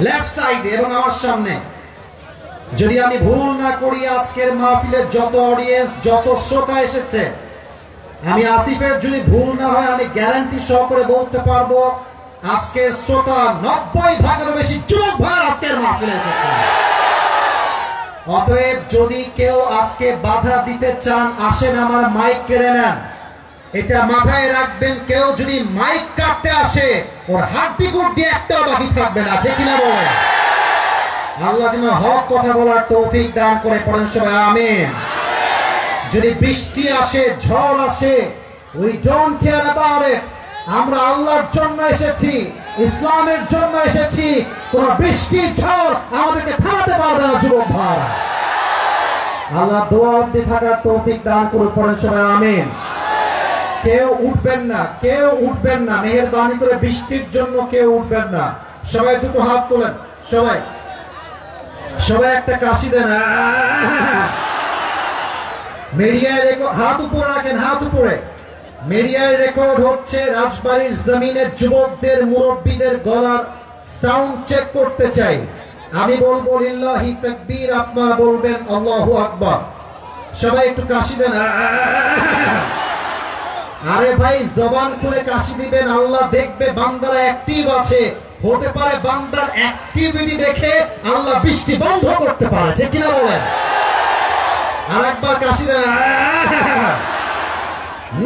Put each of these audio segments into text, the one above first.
Left সাইডে এবং আমার সামনে, যদি আমি ভুল না করি আজকের মাহফিলে যত অডিয়েন্স, যত শ্রোতা এসেছে, আমি আসিফের যদি ভুল না হয় আমি গ্যারান্টি সহকারে বলতে পারবো আজকের শ্রোতা 90% বেশি যুবক ভাই আজকের মাহফিলে এসেছে। অতএব যদি কেউ আজকে বাধা দিতে চান, আসেন আমার মাইক কেড়ে নেন, এটা মাথায় রাখবেন। কেউ যদি মাইক কাটতে আসে ওর হাড্ডি গুড্ডি একটাও বাকি থাকবে না, ঠিক কিনা বলে? আল্লাহ যেন হক কথা বলার তৌফিক দান করে, পড়েন সবাই আমিন। যদি বৃষ্টি আসে, ঝড় আসে, we don't care about it. আমরা আল্লাহর জন্য এসেছি, ইসলামের জন্য এসেছি। কোন বৃষ্টি ঝড় আমাদেরকে থামাতে পারবে না যুবক ভাই। আল্লাহ দোয়া অবধি থাকার তৌফিক দান করুন, পড়েন সবাই আমিন। কেউ উঠবেন না, কেউ উঠবেন না, মেহেরবানি করে বৃষ্টির জন্য কেউ উঠবেন না। সবাই দুটো হাত তোলেন, সবাই সবাই একটা কাশি দেন। মিডিয়ায় রেকর্ড, হাত উপরে রাখেন, হাত উপরে। মিডিয়ায় রেকর্ড হচ্ছে, রাজবাড়ির জমিনের যুবকদের, মুরব্বীদের গলার সাউন্ড চেক করতে চাই। আমি বলবো লিল্লাহি তাকবীর, আপনারা বলবেন আল্লাহু আকবার। সবাই একটু কাশি দেন। আরে ভাই জবান খুলে কাশি দিবেন, আল্লাহ দেখবে বান্দারা অ্যাক্টিভ আছে। হতে পারে বান্দার অ্যাক্টিভিটি দেখে আল্লাহ বৃষ্টি বন্ধ করতে পারে, ঠিক কিনা বলেন? আর একবার কাশি দেন।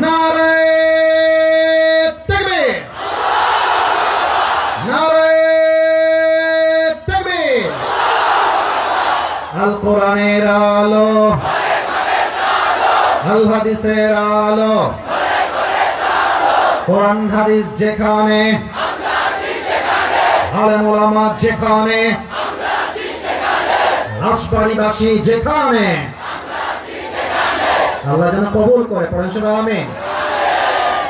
নারে তাকবীর, নারে তাকবীর। আল কোরআনের আলো, আল হাদিসের আলো, কোরআন হাদিস যেখানে, আলেম ওলামা যেখানে, রাজবাড়িবাসী যেখানে, আল্লাহ যেন কবুল করে, পড়েন সবাই আমিন।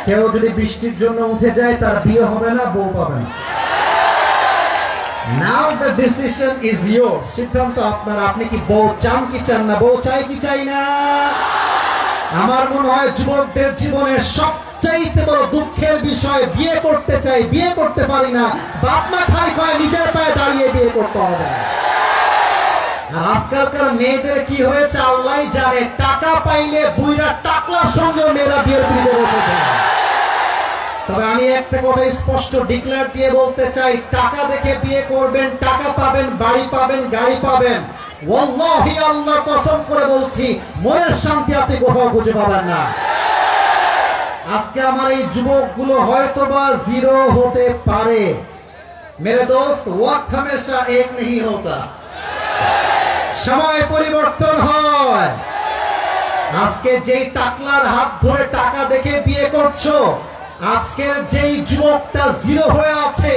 কেউ যদি বৃষ্টির জন্য উঠে যায় তার বিয়ে হবে না, বউ পাবে না। Now the decision is yours. সিদ্ধান্ত আপনার, আপনি কি বউ চান কি চান না, বউ চাই কি চাই না। আমার মনে হয় যুবকদের জীবনের সবচাইতে বড় দুঃখের বিষয়, বিয়ে করতে চাই, বিয়ে করতে পারি না। বাপ মা খাই খায়, নিজের পায়ে দাঁড়িয়ে বিয়ে করতে হবে। আর আজকালকার মেয়েদের কি হয়েছে আল্লাহই জানে, টাকা পাইলে বুইরা টাকলার সঙ্গে মেয়েরা বিয়ের পিড়িতে বসেছে। তবে আমি একটা কথা স্পষ্ট ডিক্লেয়ার দিয়ে বলতে চাই, টাকা দেখে বিয়ে করবেন, টাকা পাবেন, বাড়ি পাবেন, গাড়ি পাবেন, ওয়াল্লাহি আল্লাহর কসম করে বলছি মনের শান্তি আপনি কোথাও খুঁজে পাবেন না। আজকে আমার এই যুবকগুলো হয়তো বা জিরো হতে পারে, মেরে দোস্ত ওয়াক্ত হামেশা এক নেই হতা, সময় পরিবর্তন হয়। আজকে যেই টাকলার হাত ধরে টাকা দেখে বিয়ে করছো, আজকের যেই যুবকটা জিরো হয়ে আছে,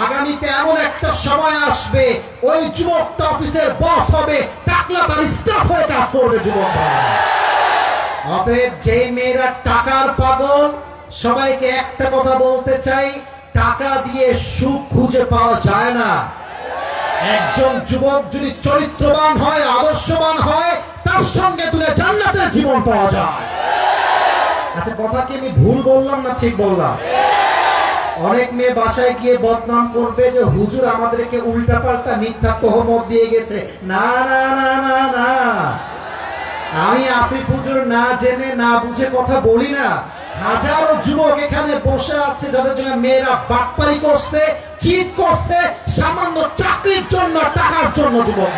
আগামীতে এমন একটা সময় আসবে ওই যুবকটা অফিসের বস হবে, টাকলা তার স্টাফ হয়ে কাজ করবে যুবক। অতএব যে মেয়েরা টাকার পাগল, সবাইকে একটা কথা বলতে চাই, টাকা দিয়ে সুখ খুঁজে পাওয়া যায় না। একজন যুবক যদি চরিত্রবান হয়, আদর্শবান হয়, তার সঙ্গে তুলে জান্নাতের জীবন পাওয়া যায়। আচ্ছা, কথা কি আমি ভুল বললাম না ঠিক বললাম? অনেক মেয়ে বাসায় গিয়ে বদনাম করবে যে হুজুর আমাদেরকে উল্টাপাল্টা মিথ্যা তহমত দিয়ে গেছে। না না না না না, আমি আসিফ হুজুর না জেনে না বুঝে কথা বলি না। হাজারো যুবক এখানে বসে আছে যাদের জন্য মেয়েরা বাটপারি করছে, চিট করছে, সামান্য চাকরির জন্য, টাকার জন্য যুবক।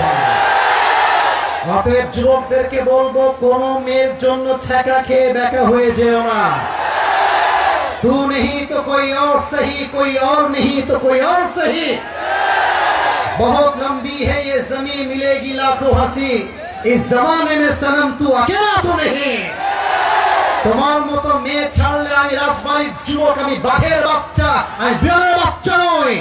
অতএব যুবকদেরকে বলবো, কোন মেয়ের জন্য ছ্যাঁকা খেয়ে বেকা হয়ে যেও না। तू नहीं तो कोई और सही, कोई और नहीं तो कोई और सही। बहुत लंबी है ये ज़मीन, मिलेगी लाखों हंसी, इस जमाने में सनम तू अकेला तो नहीं। তোমার মতো মেয়ে ছাড়লে আমি রাজবাড়ির যুবক, আমি বাঘের বাচ্চা, আমি বিড়ালের বাচ্চা নই।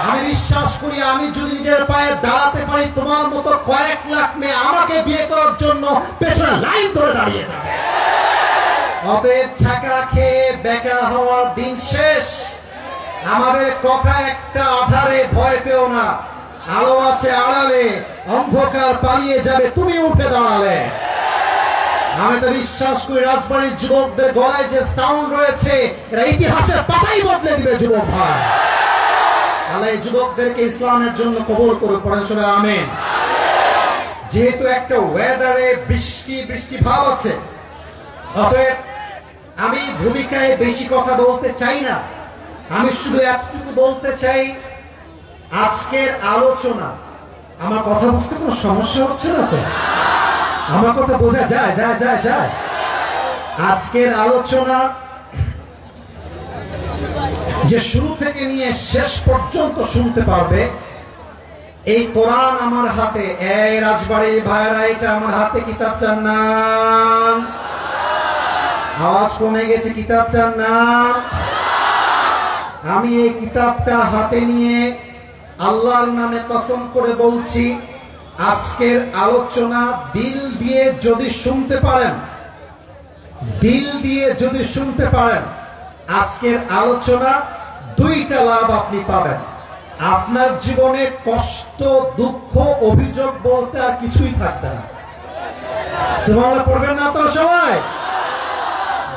আমি বিশ্বাস করি আমি যদি নিজের পায়ে দাঁড়াতে পারি, তোমার মতো কয়েক লাখ মেয়ে আমাকে বিয়ে করার জন্য পেছনে লাইন ধরে দাঁড়িয়ে যাবে। অতএব ছাকা খেয়ে বেকা হওয়ার দিন শেষ। আমাদের কথা একটা, আধারে ভয় পেও না, আলো আছে আড়ালে, অন্ধকার পালিয়ে যাবে তুমি উঠে দাঁড়ালে। আমি তো বিশ্বাস করি রাজবাড়ির যুবকদের গলায় যে সাউন্ড রয়েছে, এরা ইতিহাসের পাতাই বদলে দিবে যুবক ভাই। আল্লাহ এই যুবকদেরকে ইসলামের জন্য কবুল করুক, পড়েন সবাই আমিন। যেহেতু একটা ওয়েদারে বৃষ্টি বৃষ্টি ভাব আছে, অতএব আমি ভূমিকায় বেশি কথা বলতে চাই না। আমি শুধু এতটুকু বলতে চাই, আজকের আলোচনা, আমার কথা বুঝতে কোনো সমস্যা হচ্ছে না তো? আমার কথা বোঝা যায় যায় যায় যায়? আজকের আলোচনা যে শুরু থেকে নিয়ে শেষ পর্যন্ত শুনতে পারবে, এই কোরআন আমার হাতে, এই রাজবাড়ির ভাইরা, এটা আমার হাতে কিতাবটার নাম, আওয়াজ কমে গেছে, কিতাবটার নাম, আমি এই কিতাবটা হাতে নিয়ে আল্লাহর নামে কসম করে বলছি, আজকের আলোচনা দিল দিয়ে যদি শুনতে পারেন, দিল দিয়ে যদি শুনতে পারেন, আজকের আলোচনা দুইটা লাভ আপনি পাবেন। আপনার জীবনে কষ্ট, দুঃখ, অভিযোগ বলতে আর কিছুই থাকবে না। সুবহানাল্লাহ পড়বেন না আপনারা সবাই?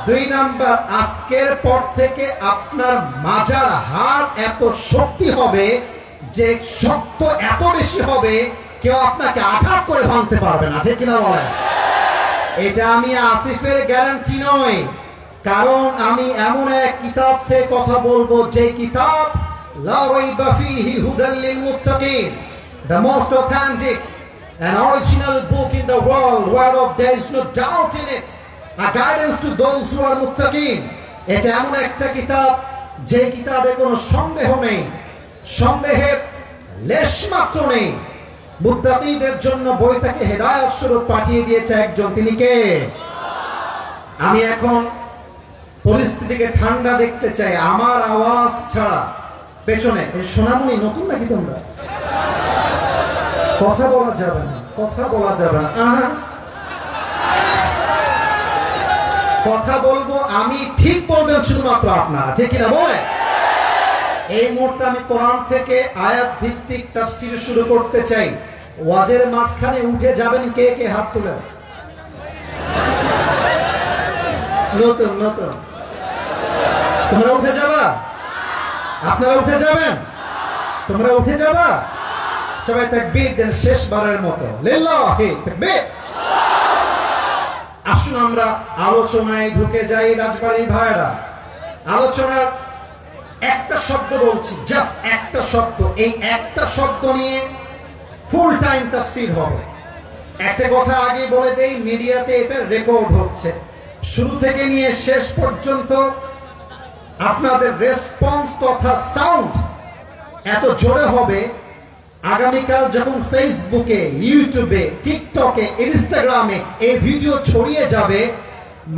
দুই নাম্বার, আজকের পর থেকে আপনার মাজার হাড় এত শক্তি হবে যে শক্ত এত বেশি হবে, কেউ আপনাকে আঘাত করে ভাঙতে পারবে না, ঠিক কিনা বলেন? এটা আমি আসিফের গ্যারান্টি নয়, কারণ আমি এমন এক কিতাব থেকে কথা বলবো, যে কিতাব লা রাইবা ফীহি হুদাল লিল মুত্তাকিন, the most authentic and original book in the world, whereof there is no doubt in it, a guidance to those who are muttaqin। এটা এমন একটা কিতাব, যে কিতাবে কোনো সন্দেহ নেই, সন্দেহের লেশ মাত্র নেই। মুত্তাকিদের জন্য বইটাকে হেদায়েত স্বরূপ পাঠিয়ে দিয়েছে একজন, তিনি কে? আমি এখন পরিস্থিতিকে ঠান্ডা দেখতে চাই, আমার আওয়াজ ছাড়া পেছনে এই সোনামণি নতুন নাকি তোমরা? কথা বলা যাবে না, কথা বলা যাবে না। কথা বলবো আমি, ঠিক বলবেন শুধুমাত্র আপনারা, ঠিক কিনা বলে? এই মুহূর্তে আমি কোরআন থেকে আয়াত ভিত্তিক তাফসীর শুরু করতে চাই। ওয়াজের মাঝখানে উঠে যাবেন কে কে? হাত তুলেন। নতুন নতুন তোমরা উঠে যাবা? আপনারা উঠে যাবেন? তোমরা উঠে যাবা? সবাই তাকবীর দেন শেষবারের মতো, লিল্লাহি তাকবীর। আসুন আমরা আলোচনায় ঢুকে যাই রাজবাড়ির ভাইরা। আলোচনার একটা শব্দ বলছি, জাস্ট একটা শব্দ, এই একটা শব্দ নিয়ে ফুল টাইম তাফসীর হবে। একটা কথা আগে বলে দেই, মিডিয়াতে এটা রেকর্ড হচ্ছে, শুরু থেকে নিয়ে শেষ পর্যন্ত আপনাদের রেসপন্স তথা সাউন্ড এত জোরে হবে, আগামীকাল যখন ফেসবুকে, ইউটিউবে, টিকটকে, ইনস্টাগ্রামে এই ভিডিও ছড়িয়ে যাবে,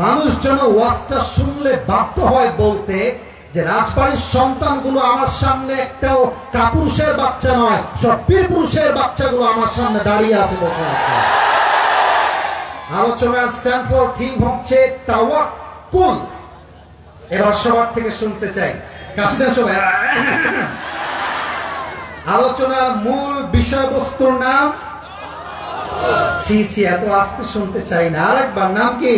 মানুষজন ওয়াজটা শুনলে বাধ্য হয় বলতে যে রাজবাড়ির সন্তানগুলো আমার সামনে একটাও কাপুরুষের বাচ্চা নয়, সব বীর পুরুষের বাচ্চাগুলো আমার সামনে দাঁড়িয়ে আছে, বসে আছে। আলোচনার সেন্ট্রাল থিম হচ্ছে তাওয়াক্কুল। এবার সবার থেকে শুনতে চাই, কাশিদার সবাই। আলোচনার মূল বিষয়বস্তুর নাম, ছি ছি এত আস্তে শুনতে চাই না, আরেকবার, নাম কি?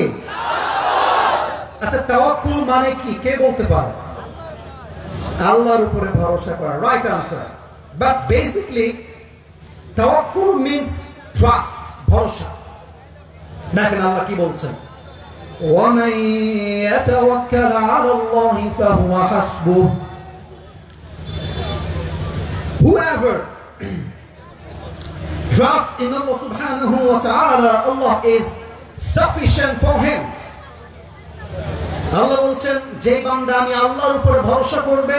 আচ্ছা, তাওয়াক্কুল মানে কি কে বলতে পারে? আল্লাহর উপরে ভরসা করা, রাইট আনসার। বাট বেসিকলি তাওয়াক্কুল মিন্স ট্রাস্ট, ভরসা। দেখেন আল্লাহ কি বলছেন, وَمَن يَتَوَكَّلْ عَلَى اللَّهِ فَهُوَ حَسْبُهُ। Whoever trusts in Allah subhanahu wa ta'ala, Allah is sufficient for him। আল্লাহ বলছেন, যে বান্দা আমি আল্লাহর উপর ভরসা করবে,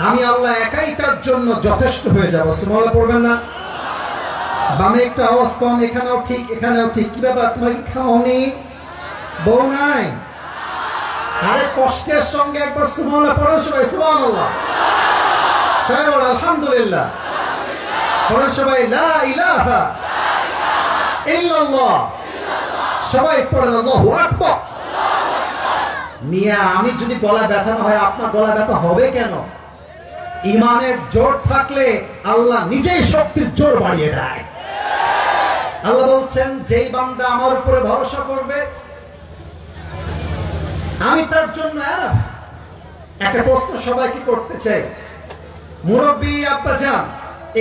আমি আল্লাহ একাই তার জন্য যথেষ্ট হয়ে যাব। সুবহানাল্লাহ পড়বেন না? বামে একটু আওয়াজ কম, এখানেও ঠিক, এখানেও ঠিক। কি ব্যাপার, তোমার কি খাওনি? বউ নাই? আরে কষ্টের সঙ্গে একবার সুবহানাল্লাহ পড়ো সবাই, সুবহানাল্লাহ। সবাই বলো আলহামদুলিল্লাহ। পড়ো সবাই লা ইলাহা ইল্লাল্লাহ। সবাই পড়েন আল্লাহু আকবার। মিয়া, আমি যদি গলা ব্যথা না হয়, আপনার গলা ব্যথা হবে কেন? ইমানের জোর থাকলে আল্লাহ নিজেই শক্তির জোর বাড়িয়ে দেয়। আল্লাহ বলছেন, যেই বান্দা আমার উপরে ভরসা করবে, আমি তার জন্য এনাফ। একটা প্রশ্ন সবাইকে করতে চাই, মুরব্বী আব্বাজান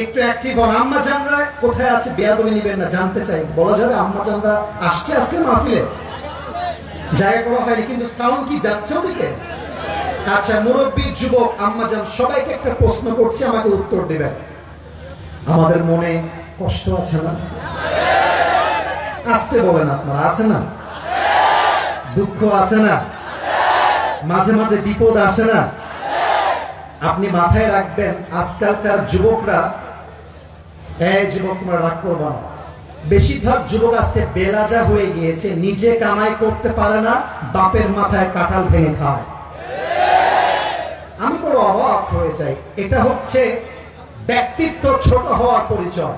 একটু অ্যাক্টিভ হন। আম্মাজানরা কোথায় আছে? বেয়াদবি নিবেন না, জানতে চাই। বলা যাবে আম্মাজানরা আসছে আজকে মাহফিলে? জায়গা করা হয়নি, কিন্তু সাউন্ড কি যাচ্ছে ওদিকে? আচ্ছা, মুরব্বী, যুবক, আম্মাজান সবাইকে একটা প্রশ্ন করছি, আমাকে উত্তর দিবেন। আমাদের মনে কষ্ট আছে না? আসতে বলেন, আপনারা আছে না? দুঃখ আছে না? মাঝে মাঝে বিপদ আসে না? আপনি মাথায় রাখবেন, আজকালকার যুবকরা, যুবক তোমরা রাগ করবা না, বেশিরভাগ যুবক আজকে বেলাজা হয়ে গিয়েছে, নিজে কামাই করতে পারে না, বাপের মাথায় কাঁঠাল ভেঙে খায়। আমি বড় অবাক হয়ে যাই। এটা হচ্ছে ব্যক্তিত্ব ছোট হওয়ার পরিচয়।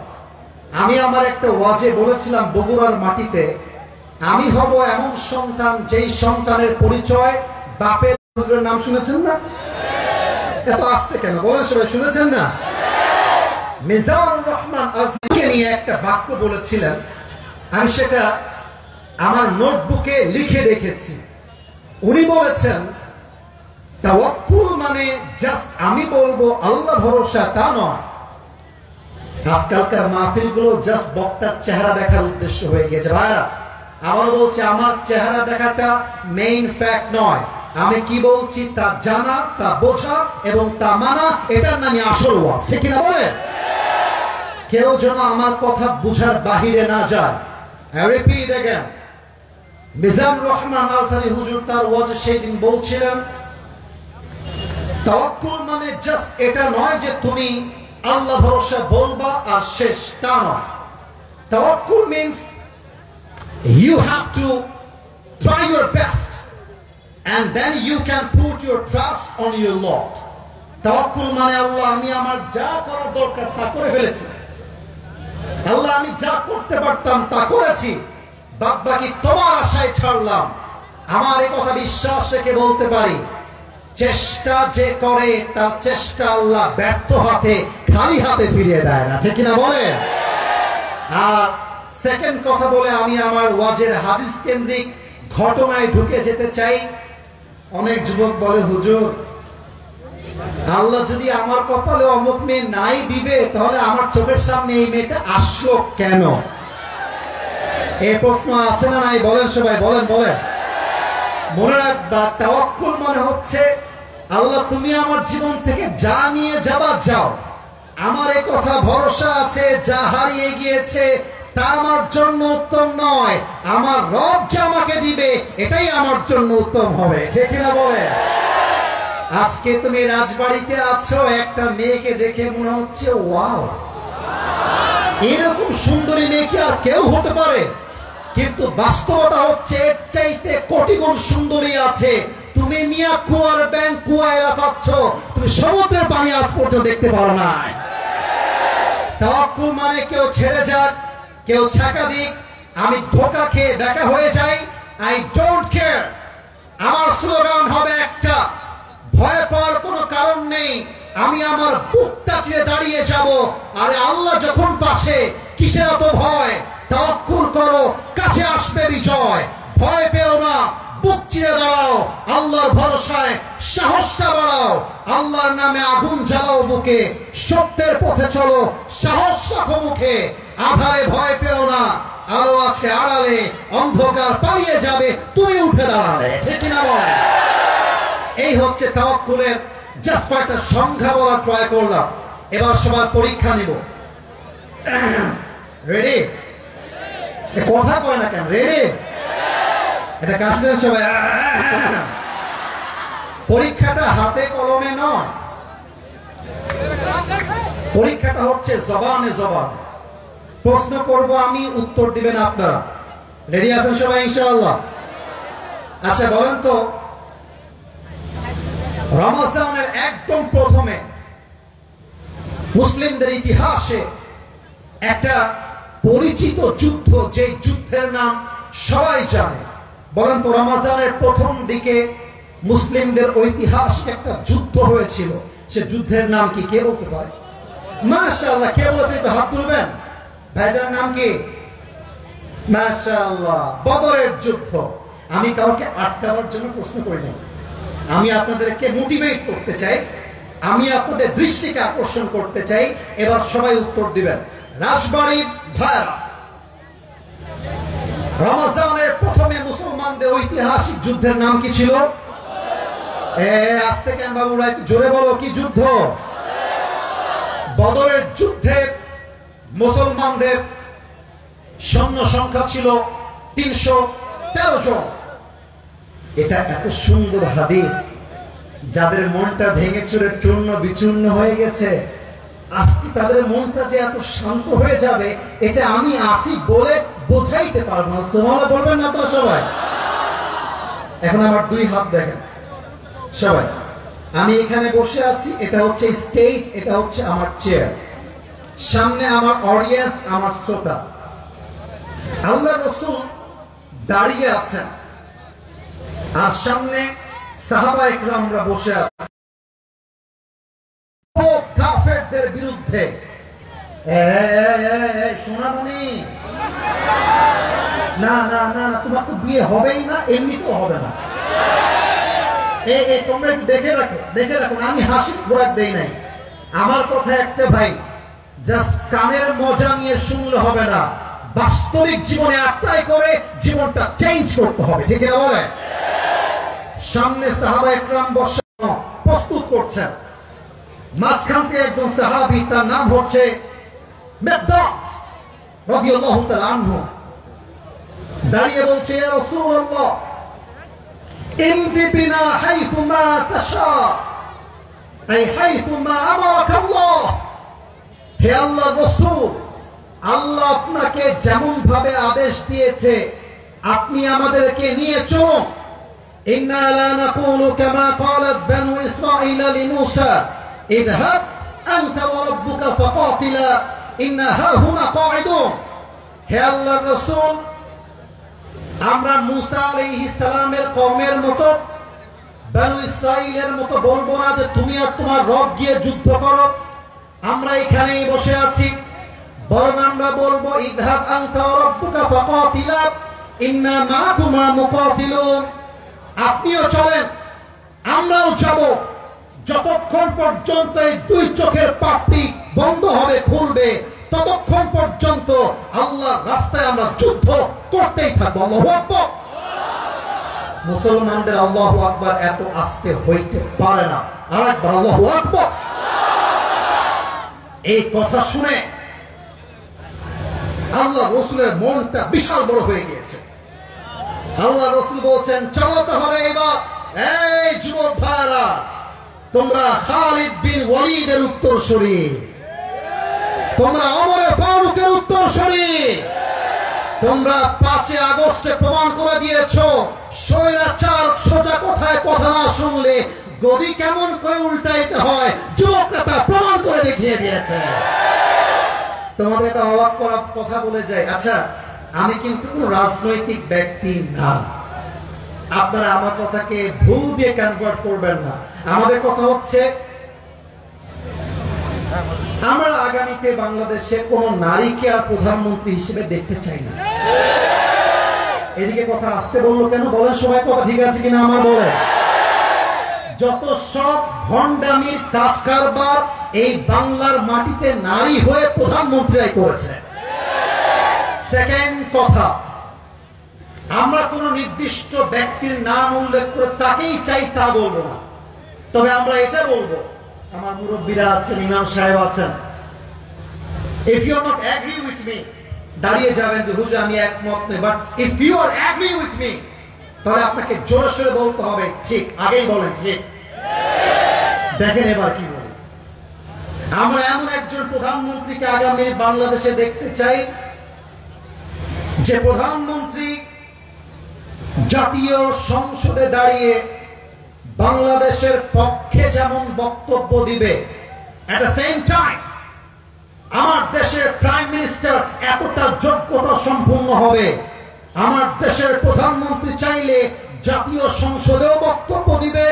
আমি আমার একটা ওয়াজে বলেছিলাম, বগুড়ার মাটিতে আমি হব এমন সন্তান যেই সন্তানের পরিচয় বাপের নাম শুনেছেন না? এত আসতে কেন বলেন সবাই, শুনেছেন না? মিজানুর রহমান আজমিকে নিয়ে একটা বাক্য বলেছিলেন, আমি সেটা আমার নোটবুকে লিখে রেখেছি। উনি বলেছেন, তাওয়াক্কুল মানে জাস্ট আমি বলবো আল্লাহ ভরসা, তা নয়। আজকালকার মাহফিলগুলো জাস্ট বক্তার চেহারা দেখার উদ্দেশ্য হয়ে গেছে। ভাইরা, আবার বলছে, আমার চেহারা দেখাটা মেইন ফ্যাক্ট নয়। আমি কি বলছি তা জানা, তা বোঝা এবং তা মানা, এটার নামই আসল ওয়াজ, ঠিক কিনা বলেন? কেউ যেন আমার কথা বুঝার বাহিরে না যায়। I repeat again, Mizanur Rahman Azhari হুজুর তার ওয়াজে সেই দিন বলছিলেন, তাওয়াক্কুল মানে জাস্ট এটা নয় যে তুমি আল্লাহ ভরসা বলবা আর শেষ, তা নয়। তাওয়াক্কুল means you have to try your best and then you can put your trust on your Lord. তাওয়াক্কুল মানে আল্লাহ, আমি আমার যা করার দরকার তা করে ফেলেছি, আল্লাহ আমি যা করতে পারতাম তা করেছি, বাদ বাকি তোমার আশায় ছাড়লাম। আমার এই কথা বিশ্বাস রেখে বলতে পারি, চেষ্টা যে করে তার চেষ্টা আল্লাহ ব্যর্থ হাতে, খালি হাতে ফিরিয়ে দেয় না, ঠিক কিনা বলেন? আর সেকেন্ড কথা বলে আমি আমার ওয়াজের হাদিস কেন্দ্রিক ঘটনায় ঢুকে যেতে চাই। অনেক যুবক বলে, হুজুর আল্লাহ যদি আমার কপালে অমুক মেয়ে নাই দিবে, তাহলে আমার চোখের সামনে এই মেয়েটা আসলো কেন? এই প্রশ্ন আছে না নাই? বলেন সবাই, বলেন বলেন। মনে রাখবা, তাওয়াক্কুল মানে হচ্ছে আল্লাহ তুমি আমার জীবন থেকে যা নিয়ে যাবা যাও, আমার এই কথা ভরসা আছে, যা হারিয়ে গিয়েছে তা আমার জন্য উত্তম নয়, আমার রব যা আমাকে দিবে এটাই আমার জন্য উত্তম হবে, ঠিক কিনা বলে? আজকে তুমি রাজবাড়িতে আছো, একটা মেয়েকে দেখে মনে হচ্ছে ওয়াও, এরকম সুন্দরী মেয়ে কি আর কেউ হতে পারে? কিন্তু বাস্তবতা হচ্ছে এর চাইতে কোটি গুণ সুন্দরী আছে। তুমি মিয়া কুয়ার ব্যাংক কুয়া এলাকাচ্ছ, তুমি সমুদ্রের পানি আজ পর্যন্ত দেখতে পারো না। তাওয়াক্কুল মানে কেউ ছেড়ে যাক, কেউ ছাকা দিক, আমি ধোকা খেয়ে দেখা হয়ে যাই, আই ডোন্ট কেয়ার। আমার স্লোগান হবে একটা, ভয় পাওয়ার কোনো কারণ নেই, আমি আমার বুকটা চিরে দাঁড়িয়ে যাব। আরে আল্লাহ যখন পাশে, কিসের এত ভয়? তাওয়াক্কুল করো, কাছে আসবে বিজয়। ভয় পেও না, বুক চিরে দাঁড়াও, আল্লাহর ভরসায় সাহসটা বাড়াও। আল্লাহর নামে আগুন জ্বালাও বুকে, সত্যের পথে চলো, সাহস রাখো মুখে। আধারে ভয় পেও না, আলো আছে আড়ালে, অন্ধকার পালিয়ে যাবে তুমি উঠে দাঁড়ালে, ঠিক কিনা বল? এই হচ্ছে তাওয়াক্কুলের জাস্ট কয়েকটা সংখ্যা বলা ট্রাই করলাম। এবার সবার পরীক্ষা নিব। রেডি? কথা কয় না কেন? রেডি? এটা কাজ দেন সবাই। পরীক্ষাটা হাতে কলমে নয়, পরীক্ষাটা হচ্ছে জবানে জবান। প্রশ্ন করব আমি, উত্তর দিবেন আপনারা। রেডি আছেন সবাই ইনশাআল্লাহ? আচ্ছা বলেন তো, রমজানের একদম প্রথমে মুসলিমদের ইতিহাসে একটা পরিচিত যুদ্ধ, যে যুদ্ধের নাম সবাই জানে, বলেন তো রমজানের প্রথম দিকে মুসলিমদের ঐতিহাসিক একটা যুদ্ধ হয়েছিল, সে যুদ্ধের নাম কি? কে বলতে পারে? মাশাআল্লাহ, কে বলছে? একটু হাত তুলবেন। ভাইজানের নাম কি? মাশাআল্লাহ, বদরের যুদ্ধ। আমি কাউকে আটকাবার জন্য প্রশ্ন করি না, আমি আপনাদেরকে মোটিভেট করতে চাই। আমি আপনাদের দৃষ্টিকে আকর্ষণ করতে চাই। এবার সবাই উত্তর দিবেন। রাজবাড়ির ভাইরা, রমজানের প্রথমে মুসলমানদের ঐতিহাসিক যুদ্ধের নাম কি ছিল? আজ থেকে বাবুরা একটু জোরে বলো, কি যুদ্ধ? বদরের যুদ্ধে মুসলমানদের সৈন্য সংখ্যা ছিল 313 জন। এটা এত সুন্দর হাদিস, যাদের মনটা ভেঙে চুরে চূর্ণ বিচূর্ণ হয়ে গেছে, আজকে তাদের মনটা যে এত শান্ত হয়ে যাবে, এটা আমি আসি বলে বোঝাইতে পারবো না। সুবহানাল্লাহ বলবেন না তো সবাই? এখন আমার দুই হাত দেখেন সবাই। আমি এখানে বসে আছি, এটা হচ্ছে স্টেজ, এটা হচ্ছে আমার চেয়ার, সামনে আমার অডিয়েন্স, আমার শ্রোতা। আল্লাহ রাসূল দাঁড়িয়ে আছেন, আর সামনে সাহাবা ইকরামরা বসে আছেন কাফেরদের বিরুদ্ধে। সোনামণি, না না না, তোমার তো বিয়ে হবেই না, এমনিতেও হবে না। তোমরা একটু দেখে রাখো, দেখে রাখো। আমি হাসি খোরাক দেই নাই। আমার কথা একটা ভাই, জাস্ট কানের মজা নিয়ে শুনলে হবে না, বাস্তবিক জীবনে অ্যাপ্লাই করে জীবনটা চেঞ্জ করতে হবে, ঠিক না বলে? সামনে সাহাবা ইকরাম বসে প্রস্তুত করছেন। মাঝখান থেকে একজন সাহাবী, তার নাম হচ্ছে মিকদাদ রাদিয়াল্লাহু তাআলা আনহু, দাঁড়িয়ে বলছে, ইয়া রাসূলুল্লাহ ইমদি বিনা হাইথু মা তাশা, আই হাইথু মা আমারাকা আল্লাহ। হে আল্লাহর রাসূল, আল্লাহ আপনাকে যেমন ভাবে আদেশ দিয়েছে আপনি আমাদেরকে নিয়ে চলুন। ইন্না লা নাকুলু কামা ক্বালাত বানু ইসরাঈল লিমূসা ইযহাব আনতা ওয়া রাব্বুকা ফাকাতিলা ইন্না হাহুনা কাঈদুন। হে আল্লাহর রাসূল, আমরা মূসা আলাইহিস সালামের কওমের মতো, বানু ইসরাঈলের মতো বলবো না যে তুমি আর তোমার রব গিয়ে যুদ্ধ করো, আমরা এখানেই বসে আছি। বরং আমরা বলবো, ইযহাব আনতা ওয়া রাব্বুকা ফাকাতিলা ইন্না মাআকুমা মুকাতিলুন। আপনিও চলেন, আমরাও যাব, যতক্ষণ পর্যন্ত এই দুই চোখের পাপড়ি বন্ধ হবে, খুলবে, ততক্ষণ পর্যন্ত আল্লাহর রাস্তায় আমরা যুদ্ধ করতেই থাকবো। আল্লাহু আকবার। মুসলমানদের আল্লাহু আকবার এত আস্তে হইতে পারে না। আরেকবার আল্লাহু আকবার। এই কথা শুনে আল্লাহ রাসূলের মনটা বিশাল বড় হয়ে গিয়েছে। আল্লাহ রাসূল বলছেন, চলো তাহলে এবার, এই যুবক ভাইরা, তোমরা খালিদ বিন ওয়ালিদের উত্তরসূরি, তোমরা ওমর ফারুকের উত্তরসূরি, তোমরা 5 আগস্টে প্রমাণ করে দিয়েছো স্বৈরাচার সোজা কথায় কথা না শুনলে গদি কেমন করে উল্টাইতে হয়, যুবকরা তা প্রমাণ করে দেখিয়ে দিয়েছে। তোমাদের একটা অবাক করার কথা বলে যায়। আচ্ছা, আমি কিন্তু কোন রাজনৈতিক ব্যক্তি না, আপনারা আমার কথাকে ভুল দিয়ে কনভার্ট করবেন না। আমাদের কথা হচ্ছে, আমরা আগামীতে বাংলাদেশে কোন নারীকে আর প্রধানমন্ত্রী হিসেবে দেখতে চাই না। এদিকে কথা আসতে বললো কেন বলেন সবাই? কথা ঠিক আছে কিনা আমার বলে? যত সব ভণ্ডামির কাজ কারবার এই বাংলার মাটিতে নারী হয়ে প্রধানমন্ত্রীরাই করেছে। সেকেন্ড কথা, আমরা কোন নির্দিষ্ট ব্যক্তির নাম উল্লেখ করে তাকেই চাই তা বলবো না, তবে আমরা এটা বলবো, আমার মুরব্বীরা আছেন, ইমাম সাহেব আছেন, if you are not agree with me, দাঁড়িয়ে যাবেন যে হুজুর আমি একমত নই, but if you are agree with me, তাহলে আপনাকে জোরে সোরে বলতে হবে ঠিক, আগেই বলেন ঠিক। দেখেন এবার কি বলি। আমরা এমন একজন প্রধানমন্ত্রীকে আগামী বাংলাদেশে দেখতে চাই, যে প্রধানমন্ত্রী জাতীয় সংসদে দাঁড়িয়ে বাংলাদেশের পক্ষে যেমন বক্তব্য দিবে, at the same time আমার দেশের প্রাইম মিনিস্টার এতটা যোগ্যতা সম্পন্ন হবে, আমার দেশের প্রধানমন্ত্রী চাইলে জাতীয় সংসদেও বক্তব্য দিবে,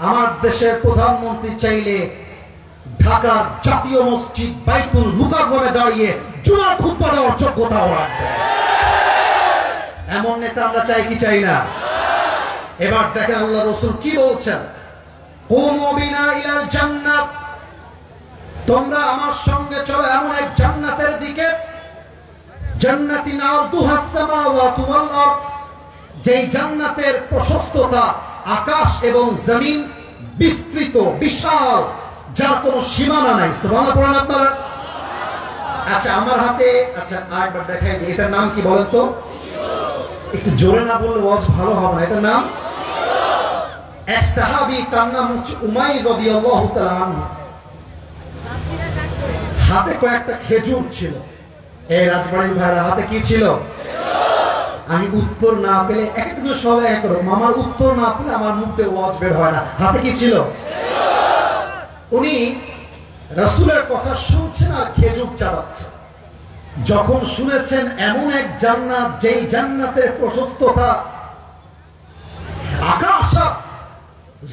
আমার দেশের প্রধানমন্ত্রী চাইলে ঢাকার জাতীয় মসজিদ বাইতুল মুকাররমে দাঁড়িয়ে জুমার খুতবা দেওয়ার যোগ্যতাও রাখবে। এমন নেতা আমরা চাই কি চাই না? এবার দেখেন আল্লাহ রাসূল কি বলছেন। কুমু বিনা ইলাল জান্নাত, তোমরা আমার সঙ্গে চলো এমন এক জান্নাতের দিকে, জান্নাতিন আরদুহাস সামাওয়াতু ওয়াল আরদ, যেই জান্নাতের প্রশস্ততা আকাশ এবং জমিন, বিস্তৃত বিশাল, যার কোনো সীমানা নাই। সুবহানাল্লাহ পড়েন আপনারা। আচ্ছা আমার হাতে, আচ্ছা আরেকবার দেখাই দিই, এটার নাম কি বলেন তো? একটু জোরে না বললে ওয়াজ ভালো হবে না। এটার নাম এক সাহাবী, তার নাম হচ্ছে উমাইর রাদিয়াল্লাহু তাআলা আনহু। হাতে কয়েকটা খেজুর ছিল। এই রাজবাড়ির ভাইরা হাতে কি ছিল? আমি উত্তর না পেলে একদিন সবাই এক করো, আমার উত্তর না পেলে আমার মুখে ওয়াজ বের হয় না। হাতে কি ছিল? উনি রাসূলের কথা শুনছেন আর খেজুর চাবাচ্ছে। যখন শুনেছেন এমন এক জান্নাত, যেই জান্নাতের প্রশস্ততা আকাশ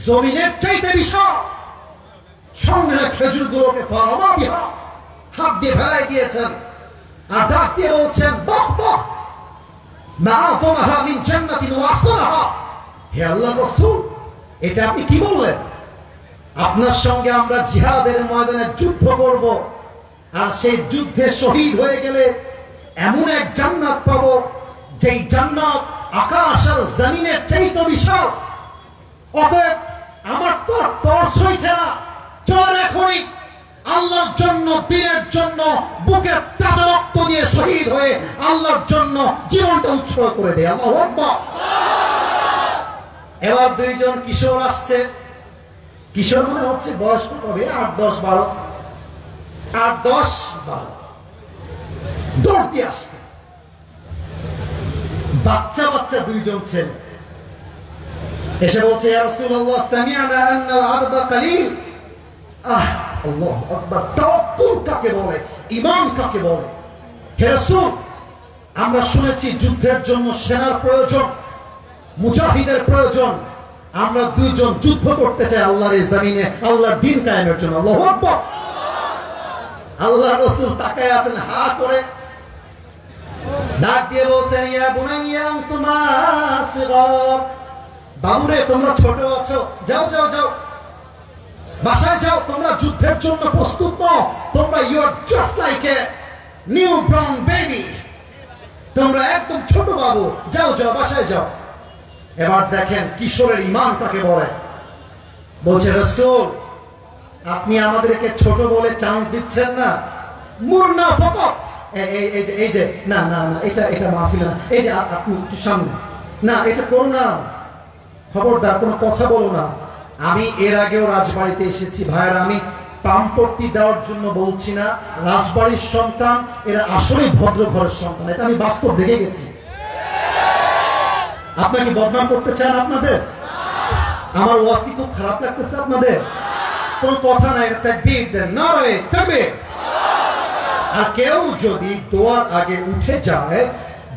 জমিনের চাইতে বিশাল, সঙ্গে খেজুরগুলোকে হাত দিয়ে ফেলাই দিয়েছেন আর ডাক দিয়ে বলছেন, বাহ বাহ মা তোমাহা মিন জান্নাতিন ওয়া আসরাহা। হে আল্লাহর রাসূল, এটা আপনি কি বললেন? আপনার সঙ্গে আমরা জিহাদের ময়দানে যুদ্ধ করব, আর সেই যুদ্ধে শহীদ হয়ে গেলে এমন এক জান্নাত পাবো, যেই জান্নাত আকাশ আর জমিনের চাইতে বিশাল। অতএব আমার তো টর্চ হয়েছে না, চল এখনই আল্লাহর জন্য, দিনের জন্য বুকের তাজা রক্ত দিয়ে শহীদ হয়ে আল্লাহর জন্য জীবনটা উৎসর্গ করে দেয়। আল্লাহু আকবার। এবার দুইজন কিশোর আসছে। কিশোর মানে হচ্ছে বয়স কবে? 8-10-12, 8-10-12 দৌড় দিয়ে আসছে। বাচ্চা বাচ্চা দুইজন ছেলে এসে বলছে, ইয়া রাসূলুল্লাহ সামি'না আন্নাল আরদা কালিল। আল্লাহু আকবার। তাওয়াক্কুল কাকে বলে, ঈমান কাকে বলে? হে রাসূল, আমরা শুনেছি যুদ্ধের জন্য সেনার প্রয়োজন, মুজাহিদের প্রয়োজন। আমরা দুইজন যুদ্ধ করতে চাই আল্লাহর এই জমিনে, আল্লাহর দ্বীন কায়েমের জন্য। আল্লাহু আকবার। আল্লাহর রাসূল তাকায় আছেন হা করে, ডাক দিয়ে বলছেন, ইয়া বুনাইয়া আনতুমা সিগার। বাবুরে, তোমরা ছোট আছো, যাও যাও যাও, বাসায় যাও, তোমরা যুদ্ধের জন্য প্রস্তুত নও। তোমরা you are just like a new born baby, তোমরা একদম ছোট বাবু, যাও যাও বাসায় যাও। এবার দেখেন কিশোরের ঈমান কাকে বলে। বলছে, রাসূল আপনি আমাদেরকে ছোট বলে চান্স দিচ্ছেন না। মুরনা ফকত, এই যে না না না, এটা এটা মাহফিল না, এই যে আপনি একটু সামনে, না এটা করো না, খবরদার কোনো কথা বলো না। আমি এর আগেও রাজবাড়িতে এসেছি ভাইয়েরা, আমি পাম্পট্টি দেওয়ার জন্য বলছি না। রাজবাড়ির সন্তান এরা আসলেই ভদ্র ঘরের সন্তান, এটা আমি বাস্তব দেখে গেছি। আপনাকে বদনাম করতে চান আপনাদের? আমার ওয়াজ কি খুব খারাপ লাগতেছে আপনাদের? কোনো কথা নাই, তাকবীর দেন, নারে তাকবীর। আর কেউ যদি দোয়ার আগে উঠে যায়,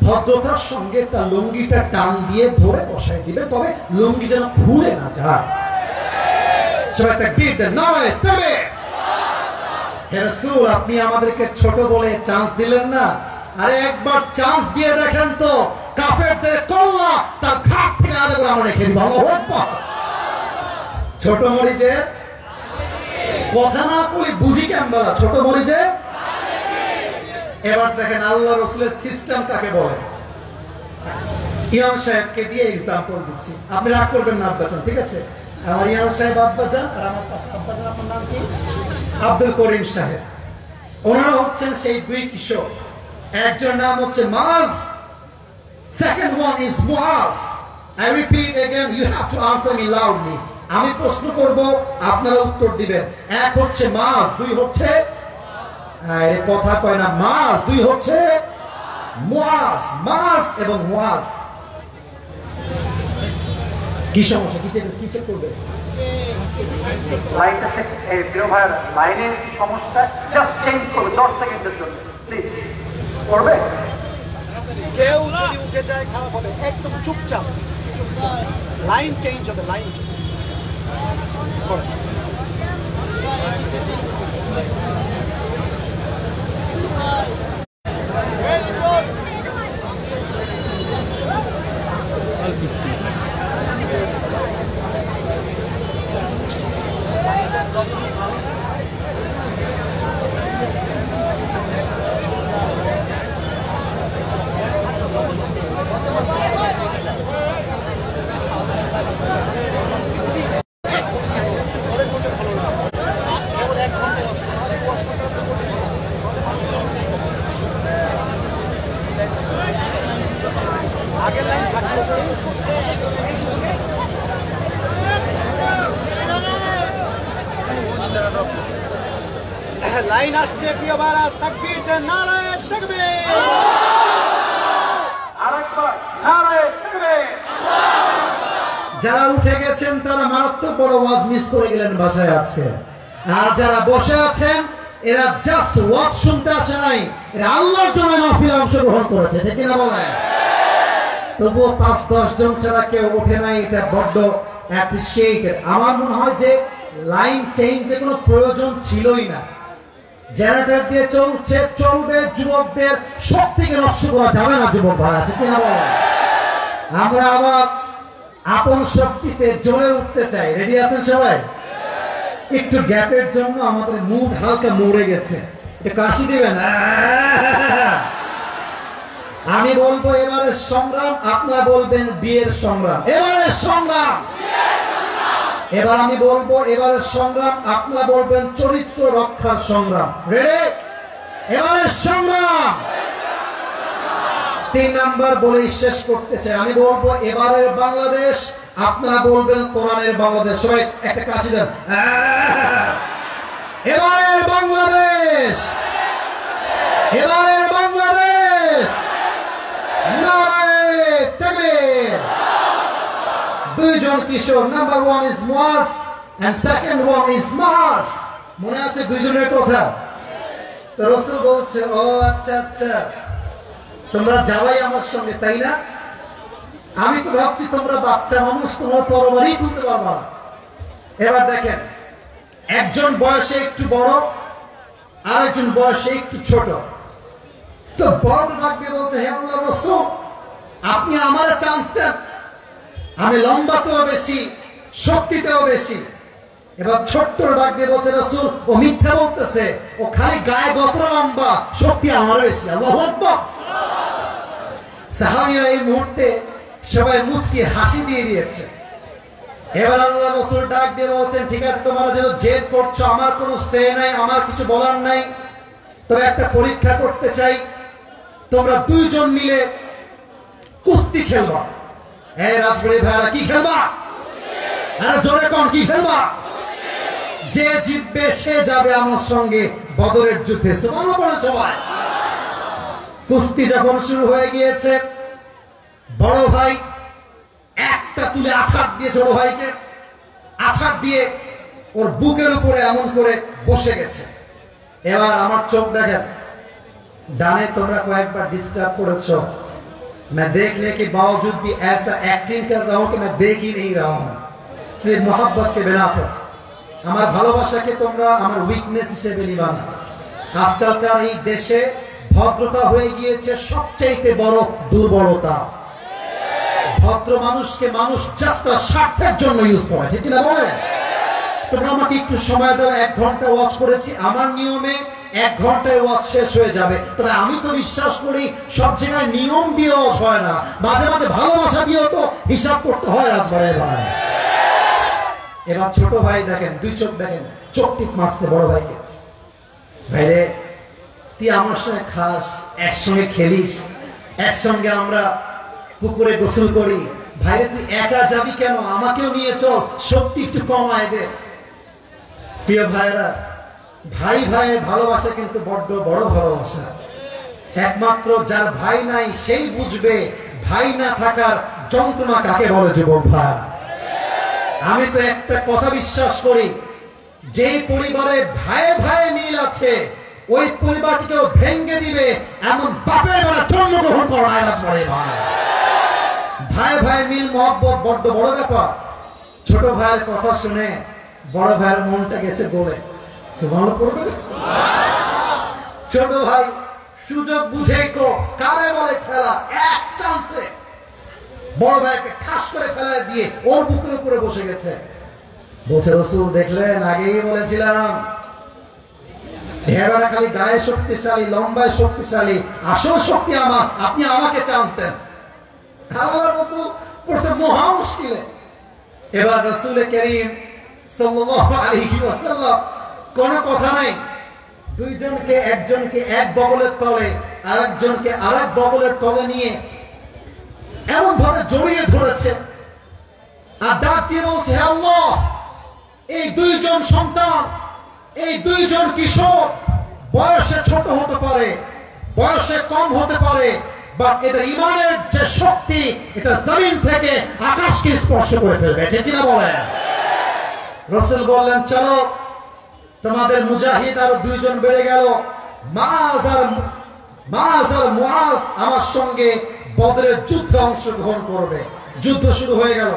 ভদ্রতার সঙ্গে তার লুঙ্গিটা টান দিয়ে ধরে বসায় দিবে, তবে লুঙ্গি যেন খুলে না যায়। সবাই তাকবীর দেন, নারে তাকবীর। হে রাসূল, আপনি আমাদেরকে ছোট বলে চান্স দিলেন না। আরে একবার চান্স দিয়ে দেখেন তো, কাফেরদের কল্লা তার ঘাট থেকে আলাদা করে আমরা রেখে দিব। আল্লাহু আকবার। ছোট মরিচে কথা না বলি বুঝি কেমন, ছোট মরিচে। এবার দেখেন আল্লাহ রাসূলের সিস্টেম কাকে বলে। ইমাম সাহেবকে দিয়ে এক্সাম্পল দিচ্ছি, আপনি রাগ করবেন না আব্বাজান, ঠিক আছে? আমার ইমাম সাহেব আব্বাজান, আর আমার পাশে আব্বাজান, আপনার নাম কি? আব্দুল করিম সাহেব। ওনারা হচ্ছেন সেই দুই কিশোর। একজন নাম হচ্ছে মাজ, second one is Muaz. I repeat again, you have to answer me loudly. আমি প্রশ্ন করব, আপনারা উত্তর দিবেন। এক হচ্ছে মাজ, দুই হচ্ছে, আরে কথা কয় না, মাজ, দুই হচ্ছে মুআজ। মাজ এবং মুআজ। কি সমস্যা, কি চেক করবে? লাইনটা এই প্রিয় ভাইয়ের লাইনের সমস্যা, জাস্ট চেঞ্জ করবে 10 সেকেন্ডের জন্য প্লিজ। করবে? কেউ যদি উঠে যায় খারাপ হবে, একদম চুপচাপ চুপচাপ, লাইন চেঞ্জ হবে, লাইন চেঞ্জ। লাইন আসছে প্রিয় ভাইরা, তাকবীর দেন, নারায়ে তাকবীর। আরেকবার নারায়ে তাকবীর। যারা উঠে গেছেন তারা মারাত্মক বড় ওয়াজ মিস করে গেলেন বাসায় আজকে। আর যারা বসে আছেন এরা জাস্ট ওয়াজ শুনতে আসে নাই, এরা আল্লাহর জন্য মাহফিলে অংশগ্রহণ করেছে, ঠিক কিনা বলেন? তবুও 5-10 জন ছাড়া কেউ ওঠে নাই, এটা বড্ড অ্যাপ্রিসিয়েটেড। আমার মনে হয় যে লাইন চেঞ্জের কোনো প্রয়োজন ছিলই না। জেনারেটর দিয়ে চলবে, যুবকদের শক্তিকে নষ্ট করা যাবে না যুবক ভাইরা, ঠিক কিনা বলেন? আমরা আবার আপন শক্তিতে জ্বলে উঠতে চাই। রেডি আছেন সবাই? একটু গ্যাপের জন্য আমাদের মুড হালকা মরে গেছে, একটু কাশি দিবেন। আমি বলবো এবারে সংগ্রাম, আপনারা বলবেন বিয়ের সংগ্রাম। এবারে সংগ্রাম। এবার আমি বলবো এবারে সংগ্রাম, আপনারা বলবেন চরিত্র রক্ষার সংগ্রাম। রেডি? এবারে সংগ্রাম। 3 নাম্বার বলেই শেষ করতে চাই। আমি বলবো এবারের বাংলাদেশ, আপনারা বলবেন কোরআনের বাংলাদেশ। সবাই একটা কাশি দেন। এবারের বাংলাদেশ, এবারের বাংলাদেশ, নারায়ে তাকবীর। 2 জন কিশোর, number 1 is Muaz and second one is মাস। মনে আছে 2 জনের কথা? তো রাসূল বলছে, ও আচ্ছা আচ্ছা, তোমরা যাওয়াই আমার সঙ্গে, তাই না? আমি তো ভাবছি তোমরা বাচ্চা মানুষ, তোমরা তরবারি তুলতে পারবা না। এবার দেখেন, একজন বয়সে একটু বড়, আরেকজন বয়সে একটু ছোট। তো বড় ডাক দিয়ে বলছে, হে আল্লাহর রাসূল, আপনি আমারে চান্স দেন, আমি লম্বাতেও বেশি, শক্তিতেও বেশি। এবার ছোট্ট ডাক দিয়ে বলছে, রাসূল ও মিথ্যা বলতেছে, ও খালি গায়ে গতরা লম্বা, শক্তি আমার বেশি। আল্লাহু আকবার। সাহাবীরা এই মুহূর্তে সবাই মুচকি হাসি দিয়ে দিয়েছে। এবার আল্লাহ রাসূল ডাক দিয়ে বলছেন, ঠিক আছে, তোমরা যেন জেদ করছো, আমার কোনো সে নাই, আমার কিছু বলার নাই, তবে একটা পরীক্ষা করতে চাই। তোমরা 2 জন মিলে কুস্তি খেলবা। হ্যাঁ রাজবাড়ির ভাইরা, কি খেলবা? আরে জোরে কোন, কি খেলবা? যে জিতবে সে যাবে আমার সঙ্গে বদরের যুদ্ধে। সুবহানাল্লাহ সবাই। কুস্তি যখন শুরু হয়ে গিয়েছে, বড় ভাই একটা তুলে আছাড় দিয়ে ছোট ভাইকে, আছাড় দিয়ে ওর বুকের উপরে এমন করে বসে গেছে। এবার আমার চোখ দেখেন, ডানে তোমরা কয়েকবার ডিস্টার্ব করেছো। मैं देखने के बावजूद भी ऐसा एक्टिंग कर रहा हूं कि मैं देख ही नहीं रहा हूं, सिर्फ मोहब्बत के बिना पर। আমার ভালোবাসাকে তোমরা আমার উইকনেস হিসেবে নিবা না। আজকালকার এই দেশে ভদ্রতা হয়ে গিয়েছে সবচেয়ে বড় দুর্বলতা। ভদ্র মানুষকে মানুষ জাস্ট স্বার্থের জন্য ইউজ করে, ঠিক না বলেন? তোমরা আমাকে একটু সময় দাও, 1 ঘন্টা ওয়াচ করেছি, আমার নিয়মে 1 ঘন্টায় ওয়াজ শেষ হয়ে যাবে। তবে আমি তো বিশ্বাস করি সব জায়গায় নিয়ম দিয়ে ওয়াজ হয় না, মাঝে মাঝে ভালোবাসা দিয়েও তো হিসাব করতে হয় রাজবাড়ির ভাই। এবার ছোট ভাই দেখেন, 2 চোখ দেখেন, চোখ টিপ মারছে বড় ভাইকে। ভাইরে, তুই আমার সঙ্গে খাস, একসঙ্গে খেলিস, একসঙ্গে আমরা পুকুরে গোসল করি, ভাইরে তুই একা যাবি কেন? আমাকেও নিয়ে চল, শক্তি একটু কমায় দে। প্রিয় ভাইরা, ভাই ভাইয়ের ভালোবাসা কিন্তু বড্ড বড় ভালোবাসা। একমাত্র যার ভাই নাই সেই বুঝবে ভাই না থাকার যন্ত্রণা কাকে বলে। যুবক ভাই, আমি তো একটা কথা বিশ্বাস করি, যে পরিবারে ভাইয়ে ভাইয়ে মিল আছে ওই পরিবারটিকেও ভেঙে দিবে এমন বাপের বেলা জন্মগ্রহণ করা ভাই। ভাই ভাই মিল মহব্বত বড্ড বড় ব্যাপার। ছোট ভাইয়ের কথা শুনে বড় ভাইয়ের মনটা গেছে বলে, ছোট ভাই সুযোগ বুঝে কারে বলে খেলা, এক চান্সে বড় ভাইকে ঠাস করে ফেলা দিয়ে ওর বুকের উপরে বসে গেছে। বলছে, রাসূল দেখলেন, আগেই বলেছিলাম ঢেরাটা খালি গায়ে শক্তিশালী, লম্বায় শক্তিশালী, আসল শক্তি আমার, আপনি আমাকে চান্স দেন। আল্লাহর রাসূল পড়ছে মহা মুশকিলে। এবার রাসূল কারীম সাল্লাল্লাহু আলাইহি ওয়াসাল্লাম কোন কথা নাই, 2 জনকে, একজনকে এক বগলের তলে, আরেকজনকে আরেক বগলের তলে নিয়ে এমন ভাবে জড়িয়ে ধরেছে আর ডাক দিয়ে বলছে, হে আল্লাহ, এই 2 জন সন্তান, এই দুইজন কিশোর বয়সে ছোট হতে পারে, বয়সে কম হতে পারে, বাট এদের ইমানের যে শক্তি এটা জমিন থেকে আকাশকে স্পর্শ করে ফেলবে, ঠিক কিনা বলেন? রাসূল বললেন চলো, তোমাদের মুজাহিদ আরো দুইজন বেড়ে গেল। মাআজ আর মুআজ আমার সঙ্গে বদরের যুদ্ধে অংশগ্রহণ করবে। যুদ্ধ শুরু হয়ে গেল।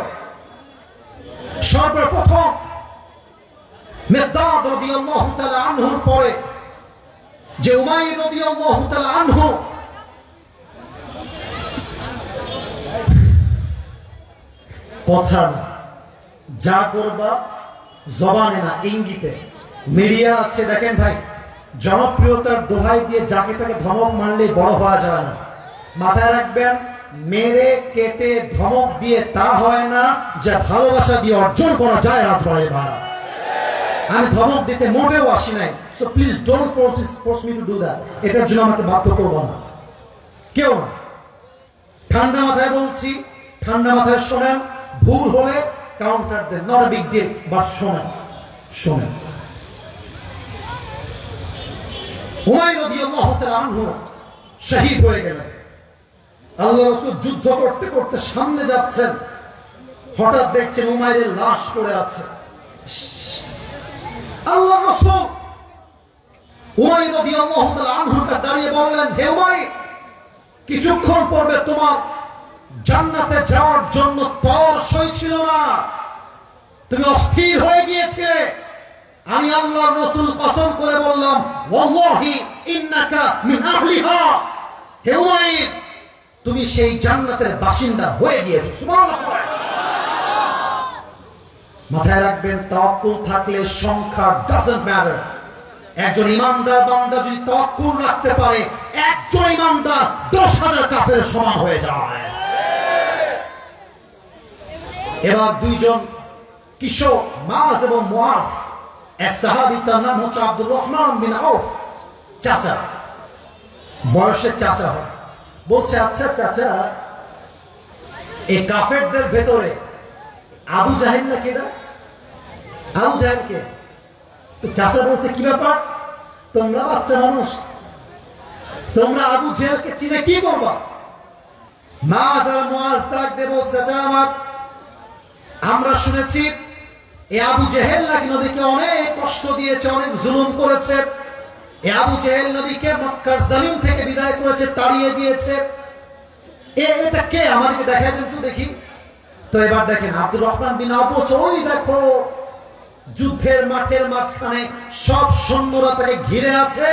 সর্বপ্রথম মিকদাদ রাদিয়াল্লাহু তাআলা আনহুর পরে যে উমাইর রাদিয়াল্লাহু তাআলা আনহু কথা না, যা করবা জবানে না ইঙ্গিতে। মিডিয়া আছে দেখেন ভাই, জনপ্রিয়তার দোহাই দিয়ে যাকে তাকে ধমক মারলে বড় হওয়া যায় না। মাথায় রাখবেন, মেরে কেটে ধমক দিয়ে তা হয় না যা ভালোবাসা দিয়ে অর্জন করা যায়। রাজবাড়ি ভাড়া আমি ধমক দিতে মোটেও আসি নাই, so please don't force me to do that. এটার জন্য আমাকে বাধ্য করবো না, কেউ না। ঠান্ডা মাথায় বলছি, ঠান্ডা মাথায় শোনেন, ভুল হলে কাউন্টার দেন, not a big deal, but শোনেন শোনেন। উমাইর রাদিয়াল্লাহু তাআলা আনহু শহীদ হয়ে গেলেন। আল্লাহ রাসূল যুদ্ধ করতে করতে সামনে যাচ্ছেন, হঠাৎ দেখছেন উমাইরের লাশ পড়ে আছে। আল্লাহ রাসূল উমাইর রাদিয়াল্লাহু তাআলা আনহুকে দাঁড়িয়ে বললেন, হে উমাইর, কিছুক্ষণ পূর্বে তোমার জান্নাতে যাওয়ার জন্য তর সই ছিল না, তুমি অস্থির হয়ে গিয়েছিলে। আমি আল্লাহর রাসূল কসম করে বললাম, ওয়াল্লাহি ইন্নাকা মিন আহলিহা, হে উমাইর, তুমি সেই জান্নাতের বাসিন্দা হয়ে গিয়েছো। সুবহানাল্লাহ। মাথায় রাখবেন, তাওয়াক্কুল থাকলে সংখ্যা ডাজন্ট ম্যাটার। একজন ইমানদার বান্দা যদি তাওয়াক্কুল রাখতে পারে, একজন ইমানদার 10,000 কাফেরের সমান হয়ে যায়। এবার দুইজন কিশোর মাআজ এবং মুআজ, এক সাহাবী তার নাম হচ্ছে আব্দুর রহমান বিন আউফ, চাচা, বয়সে চাচা হয়। বলছে, আচ্ছা চাচা, এই কাফেরদের ভেতরে আবু জাহেল না কেডা? আবু জাহেল কে? তো চাচা বলছে, কি ব্যাপার, তোমরা বাচ্চা মানুষ, তোমরা আবু জাহেলকে চিনে কি করবা? মাআজ আর মুআজ ডাক দিয়ে বলছে, চাচা আমার, আমরা শুনেছি এই আবু জেহেল নাকি নবীকে অনেক কষ্ট দিয়েছে, অনেক জুলুম করেছে। এই আবু জেহেল নবীকে মক্কার জমিন থেকে বিদায় করেছে, তাড়িয়ে দিয়েছে। এটা কে, আমাদেরকে দেখায় দেন তো দেখি। তো এবার দেখেন আব্দুর রহমান বিন আউফ বলছে, ওই দেখো যুদ্ধের মাঠের মাঝখানে সব সৈন্যরা তাকে ঘিরে আছে,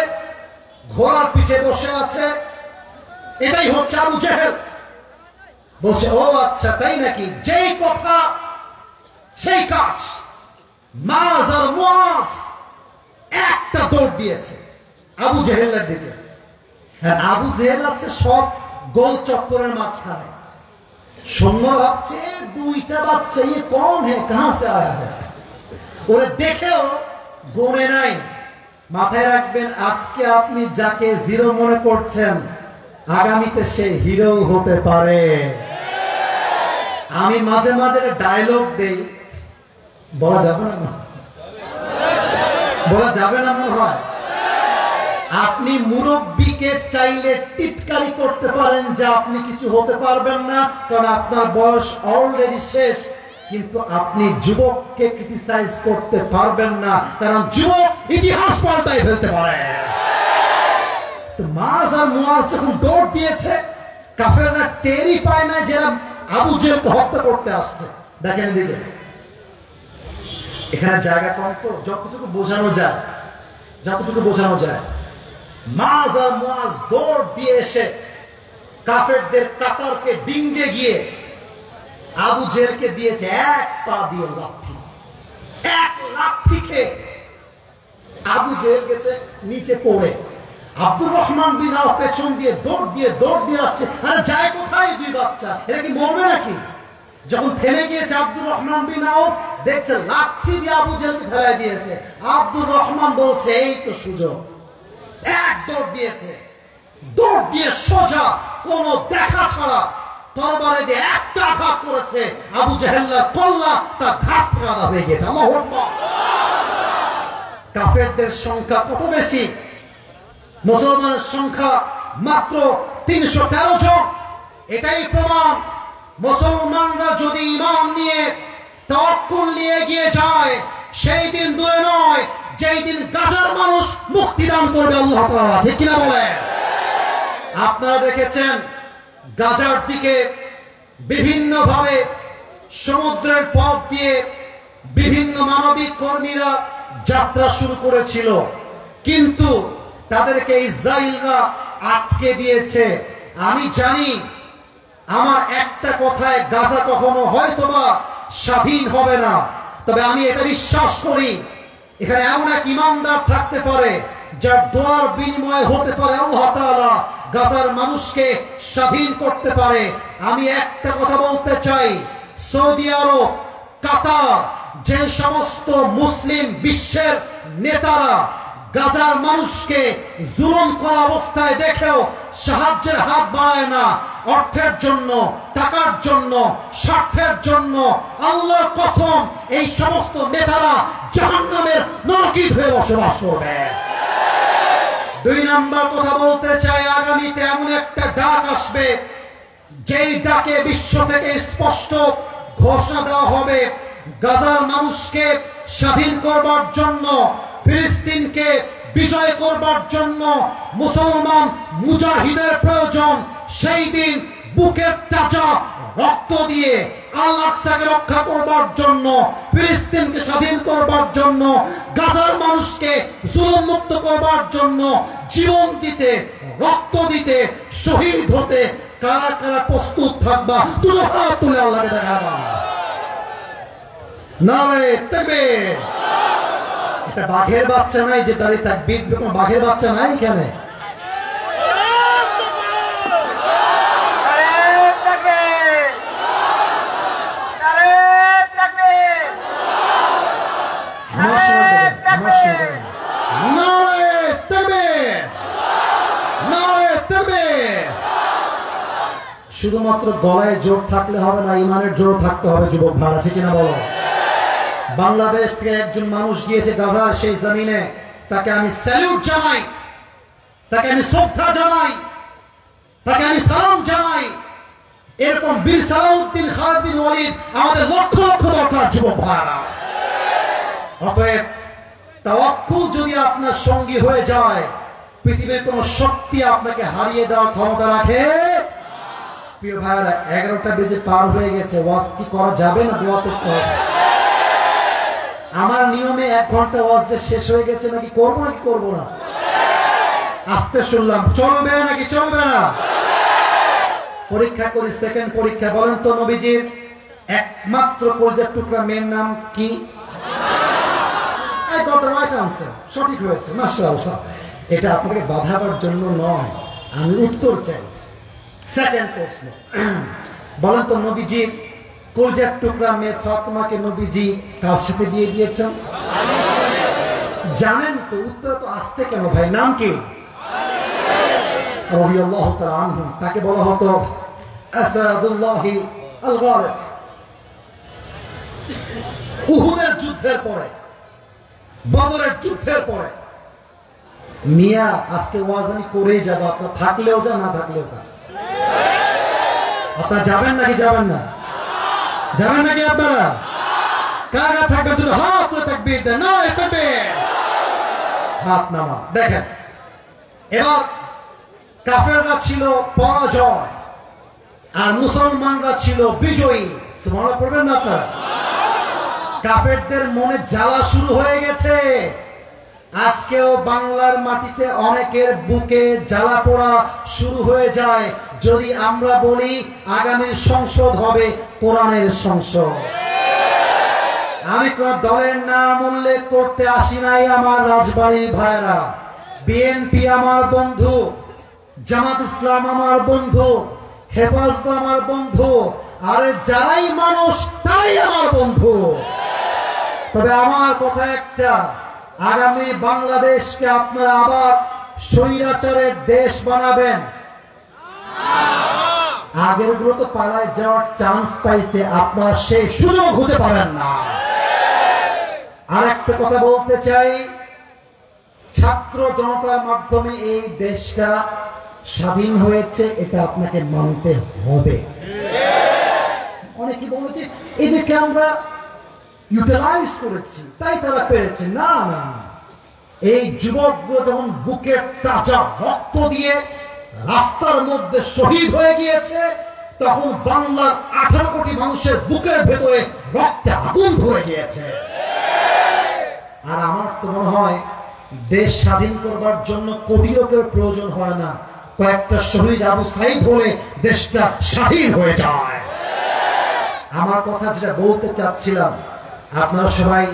ঘোড়ার পিঠে বসে আছে, এটাই হচ্ছে আবু জেহেল। বলছে, ও আচ্ছা তাই নাকি? যেই কথা সেই কাজ। মাআজ আর মুআজ একটা দৌড় দিয়েছে আবু জেহেলের দিকে। আবু জেহেল আছে সব গোল চত্বরের মাঝখানে। সৈন্য ভাবছে, দুইটা বাচ্চা, ইয়ে কম হে, কাহা সে আয়া হে, ওরে দেখেও গনে নাই। মাথায় রাখবেন, আজকে আপনি যাকে জিরো মনে করছেন, আগামীতে সে হিরো হতে পারে। আমি মাঝে মাঝে ডায়লগ দেই, বলা যাবে না, বলা যাবে না মনে হয়। আপনি মুরব্বীকে চাইলে টিটকারি করতে পারেন যে আপনি কিছু হতে পারবেন না, কারণ আপনার বয়স অলরেডি শেষ। কিন্তু আপনি যুবককে ক্রিটিসাইজ করতে পারবেন না, কারণ যুবক ইতিহাস পাল্টাই ফেলতে পারে। মাআজ আর মুআজ যখন দৌড় দিয়েছে, কাফেররা টেরই পায় না যে আবু জেহেলকে হত্যা করতে আসছে। দেখেন এদিকে, এখানে জায়গা কম, তো যতটুকু বোঝানো যায়, যতটুকু বোঝানো যায়। মাআজ আর মুআজ দৌড় দিয়ে এসে কাফেরদের কাতারকে ডিঙ্গে গিয়ে আবু জেহেলকে দিয়েছে এক পা দিয়ে লাথি। এক লাথি খেয়ে আবু জেহেল গেছে নিচে পড়ে। আব্দুর রহমান বিন আউফ পেছন দিয়ে দৌড় দিয়ে আসছে। আরে যায় কোথায় দুই বাচ্চা, এরা কি মরবে নাকি? যখন থেমে গিয়েছে আব্দুর রহমান বিন আউফ, দেখছে লাঠি দিয়ে আবু জেহেলকে ফেলাই দিয়েছে। আব্দুর রহমান বলছে, এই তো সুযোগ। এক দৌড় দিয়েছে, দৌড় দিয়ে সোজা কোনো দেখা ছাড়া তরবারে দিয়ে একটা আঘাত করেছে। আবু জেহেলের কল্লা তার ঘাট ফেলা হয়ে গেছে। আল্লাহু আকবার। কাফেরদের সংখ্যা কত বেশি, মুসলমানের সংখ্যা মাত্র 313 জন। এটাই প্রমাণ মুসলমানরা যদি ঈমান নিয়ে তাওয়াক্কুল নিয়ে এগিয়ে যায়, সেই দিন দূরে নয় যেই দিন গাজার মানুষ মুক্তি দান করবে আল্লাহ তাআলা, ঠিক কিনা বলেন? আপনারা দেখেছেন গাজার দিকে বিভিন্নভাবে সমুদ্রের পথ দিয়ে বিভিন্ন মানবিক কর্মীরা যাত্রা শুরু করেছিল, কিন্তু তাদেরকে ইসরায়েলরা আটকে দিয়েছে। আমি জানি, আমার একটা কথায় গাজা কখনো হয়তোবা স্বাধীন হবে না, তবে আমি এটা বিশ্বাস করি এখানে এমন এক ঈমানদার থাকতে পারে যার দোয়ার বিনিময়ে হতে পারে আল্লাহ তাআলা গাজার মানুষকে স্বাধীন করতে পারে। আমি একটা কথা বলতে চাই, সৌদি আরব, কাতার, যে সমস্ত মুসলিম বিশ্বের নেতারা গাজার মানুষকে জুলুম করা অবস্থায় দেখেও সাহায্যের হাত বাড়ায় না, অর্থের জন্য, টাকার জন্য, স্বার্থের জন্য, আল্লাহর কসম এই সমস্ত নেতারা জাহান্নামের নরকিত হয়ে বসবাস করবে। 2 নাম্বার কথা বলতে চাই, আগামীতে এমন একটা ডাক আসবে যেই ডাকে বিশ্ব থেকে স্পষ্ট ঘোষণা দেওয়া হবে গাজার মানুষকে স্বাধীন করবার জন্য, ফিলিস্তিনকে বিজয় করবার জন্য মুসলমান মুজাহিদের প্রয়োজন। সেই দিন বুকের তাজা রক্ত দিয়ে আল-আকসাকে রক্ষা করবার জন্য, ফিলিস্তিনকে স্বাধীন করবার জন্য, গাজার মানুষকে জুলুম মুক্ত করবার জন্য জীবন দিতে, রক্ত দিতে, শহীদ হতে কারা কারা প্রস্তুত থাকবা? তুলে হাত তুলে আল্লাহকে দেখাবা। নারে তাকবীর। এটা বাঘের বাচ্চা নাই যে দাঁড়িয়ে তাকবীর, বাঘের বাচ্চা নাই এখানে। শুধুমাত্র গলায় জোর থাকলে হবে না, ইমানের জোর থাকতে হবে। যুবক ভাই আছে কিনা বলো? বাংলাদেশ থেকে একজন মানুষ গিয়েছে গাজার সেই জমিনে, তাকে আমি স্যালুট জানাই, তাকে আমি শ্রদ্ধা জানাই, তাকে আমি সালাম জানাই। এরকম বীর সালাউদ্দিন খালিদ বিন ওয়ালিদ আমাদের লক্ষ লক্ষ দরকার যুবক ভাইরা। অতএব তাওয়াক্কুল যদি আপনার সঙ্গী হয়ে যায়, পৃথিবীর কোন শক্তি আপনাকে হারিয়ে দেওয়ার ক্ষমতা রাখে? প্রিয় ভাইরা, 11টা বেজে পার হয়ে গেছে, ওয়াজ কি করা যাবে না? দোয়া করতে হবে। আমার নিয়মে 1 ঘন্টা ওয়াজ যে শেষ হয়ে গেছে, নাকি করবো নাকি করবো না? আস্তে শুনলাম, চলবে নাকি চলবে না? পরীক্ষা করি, সেকেন্ড পরীক্ষা। বলেন তো নবীজির একমাত্র কলিজার টুকরা মেয়ের নাম কি? সঠিক হয়েছে, মাশাআল্লাহ। এটা আপনাকে বাধাবার জন্য নয়, আমি উত্তর চাই। সেকেন্ড প্রশ্ন, বলেন তো নবীজির কলিজার টুকরা মেয়ে ফাতেমাকে নবীজি কার সাথে বিয়ে দিয়েছেন? জানেন তো? উত্তর তো আসতে কেন ভাই? নাম কি? রাদিয়াল্লাহু তাআলা আনহু। তাকে বলা হতো আসাদুল্লাহি আল গালিব। উহুদের যুদ্ধের পরে, বদরের যুদ্ধের পরে, মিয়া আজকে ওয়াজ আমি করেই যাব, আপনার থাকলেও যা, না থাকলেও তা। আপনারা যাবেন নাকি যাবেন না? যাবেন নাকি আপনারা? কারা থাকবেন? দুটো হাত তুলে তাকবীর দেন। না তাকবীর, হাত নামা। দেখেন, এবার কাফেররা ছিল পরাজয় আর মুসলমানরা ছিল বিজয়ী। সুবহানাল্লাহ পড়বেন না আপনারা? কাফেরদের মনে জ্বালা শুরু হয়ে গেছে। আজকেও বাংলার মাটিতে অনেকের বুকে জ্বালা পোড়া শুরু হয়ে যায় যদি আমরা বলি আগামী সংসদ হবে কোরআনের সংসদ। আমি কোন দলের নাম উল্লেখ করতে আসি নাই আমার রাজবাড়ির ভাইরা। বিএনপি আমার বন্ধু, জামাত ইসলাম আমার বন্ধু, হেফাজত আমার বন্ধু, আরে যারাই মানুষ তাই আমার বন্ধু। তবে আমার কথা একটা, আগামী বাংলাদেশকে আপনারা আবার স্বৈরাচারের দেশ বানাবেন। আগের গুলো তো পালায় যাওয়ার চান্স পাইছে, আপনারা সেই সুযোগ খুঁজে পাবেন না। আর একটা কথা বলতে চাই, ছাত্র জনতার মাধ্যমে এই দেশটা স্বাধীন হয়েছে, এটা আপনাকে মানতে হবে। অনেকে বলেছে এদেরকে আমরা ইউটিলাইজ করেছি তাই তারা পেরেছে। না না না, এই যুবকগুলো যখন বুকের তাজা রক্ত দিয়ে রাস্তার মধ্যে শহীদ হয়ে গিয়েছে, তখন বাংলার 18 কোটি মানুষের বুকের ভেতরে রক্তে আগুন ধরে গিয়েছে। আর আমার তো মনে হয় দেশ স্বাধীন করবার জন্য কোটি লোকের প্রয়োজন হয় না, কয়েকটা শহীদ আবু সাইদ হলে দেশটা স্বাধীন হয়ে যায়। আমার কথা যেটা বলতে চাচ্ছিলাম, আপনারা সবাই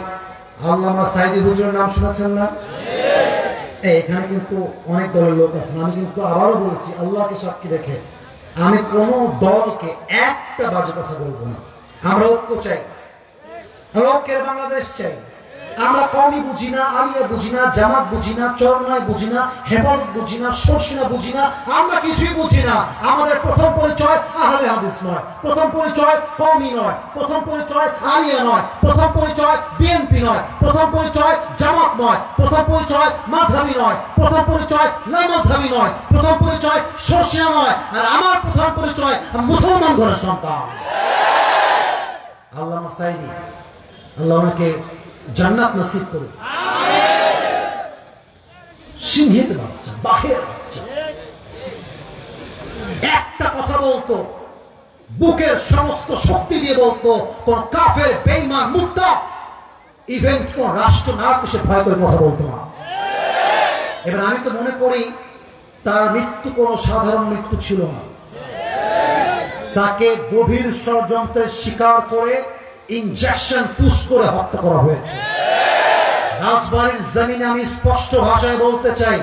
আল্লামা সাইদি হুজুরের নাম শুনেছেন না? এখানে কিন্তু অনেক দলের লোক আছেন। আমি কিন্তু আবারও বলছি, আল্লাহকে সাক্ষী রেখে আমি কোন দলকে একটা বাজে কথা বলবো না। আমরা ঐক্য চাই, ঐক্যের বাংলাদেশ চাই। আমরা কমই বুঝি না, আলিয়া বুঝি না, জামাত বুঝি না, চরনায় বুঝি না, হেফাজত বুঝি না, শর্ষিনা বুঝি না, আমরা কিছুই বুঝি না। আমাদের প্রথম পরিচয় আহলে হাদিস নয়, প্রথম পরিচয় কওমি নয়, প্রথম পরিচয় আলিয়া নয়, প্রথম পরিচয় বিএনপি নয়, প্রথম পরিচয় জামাত নয়, প্রথম পরিচয় মাযহাবি নয়, প্রথম পরিচয় লামাযহাবি নয়, প্রথম পরিচয় শর্ষিনা নয়। আর আমার প্রথম পরিচয় মুসলমান ঘরের সন্তান। আল্লামা সাইদি, আল্লাহ ওনাকে জান্নাত নসিব করুন। সিংহের বাচ্চা, বাঘের বাচ্চা, একটা কথা বলতো, বুকের সমস্ত শক্তি দিয়ে বলতো, কোন কাফের বেঈমান মুর্তা ইভেন কোন রাষ্ট্র নায়ককে সে ভয় করে কথা বলতো না। এবার আমি তো মনে করি তার মৃত্যু কোন সাধারণ মৃত্যু ছিল না, তাকে গভীর ষড়যন্ত্রের শিকার করে ইনজেকশন পুশ করে হত্যা করা হয়েছে। রাজবাড়ির জমিনে আমি স্পষ্ট ভাষায় বলতে চাই,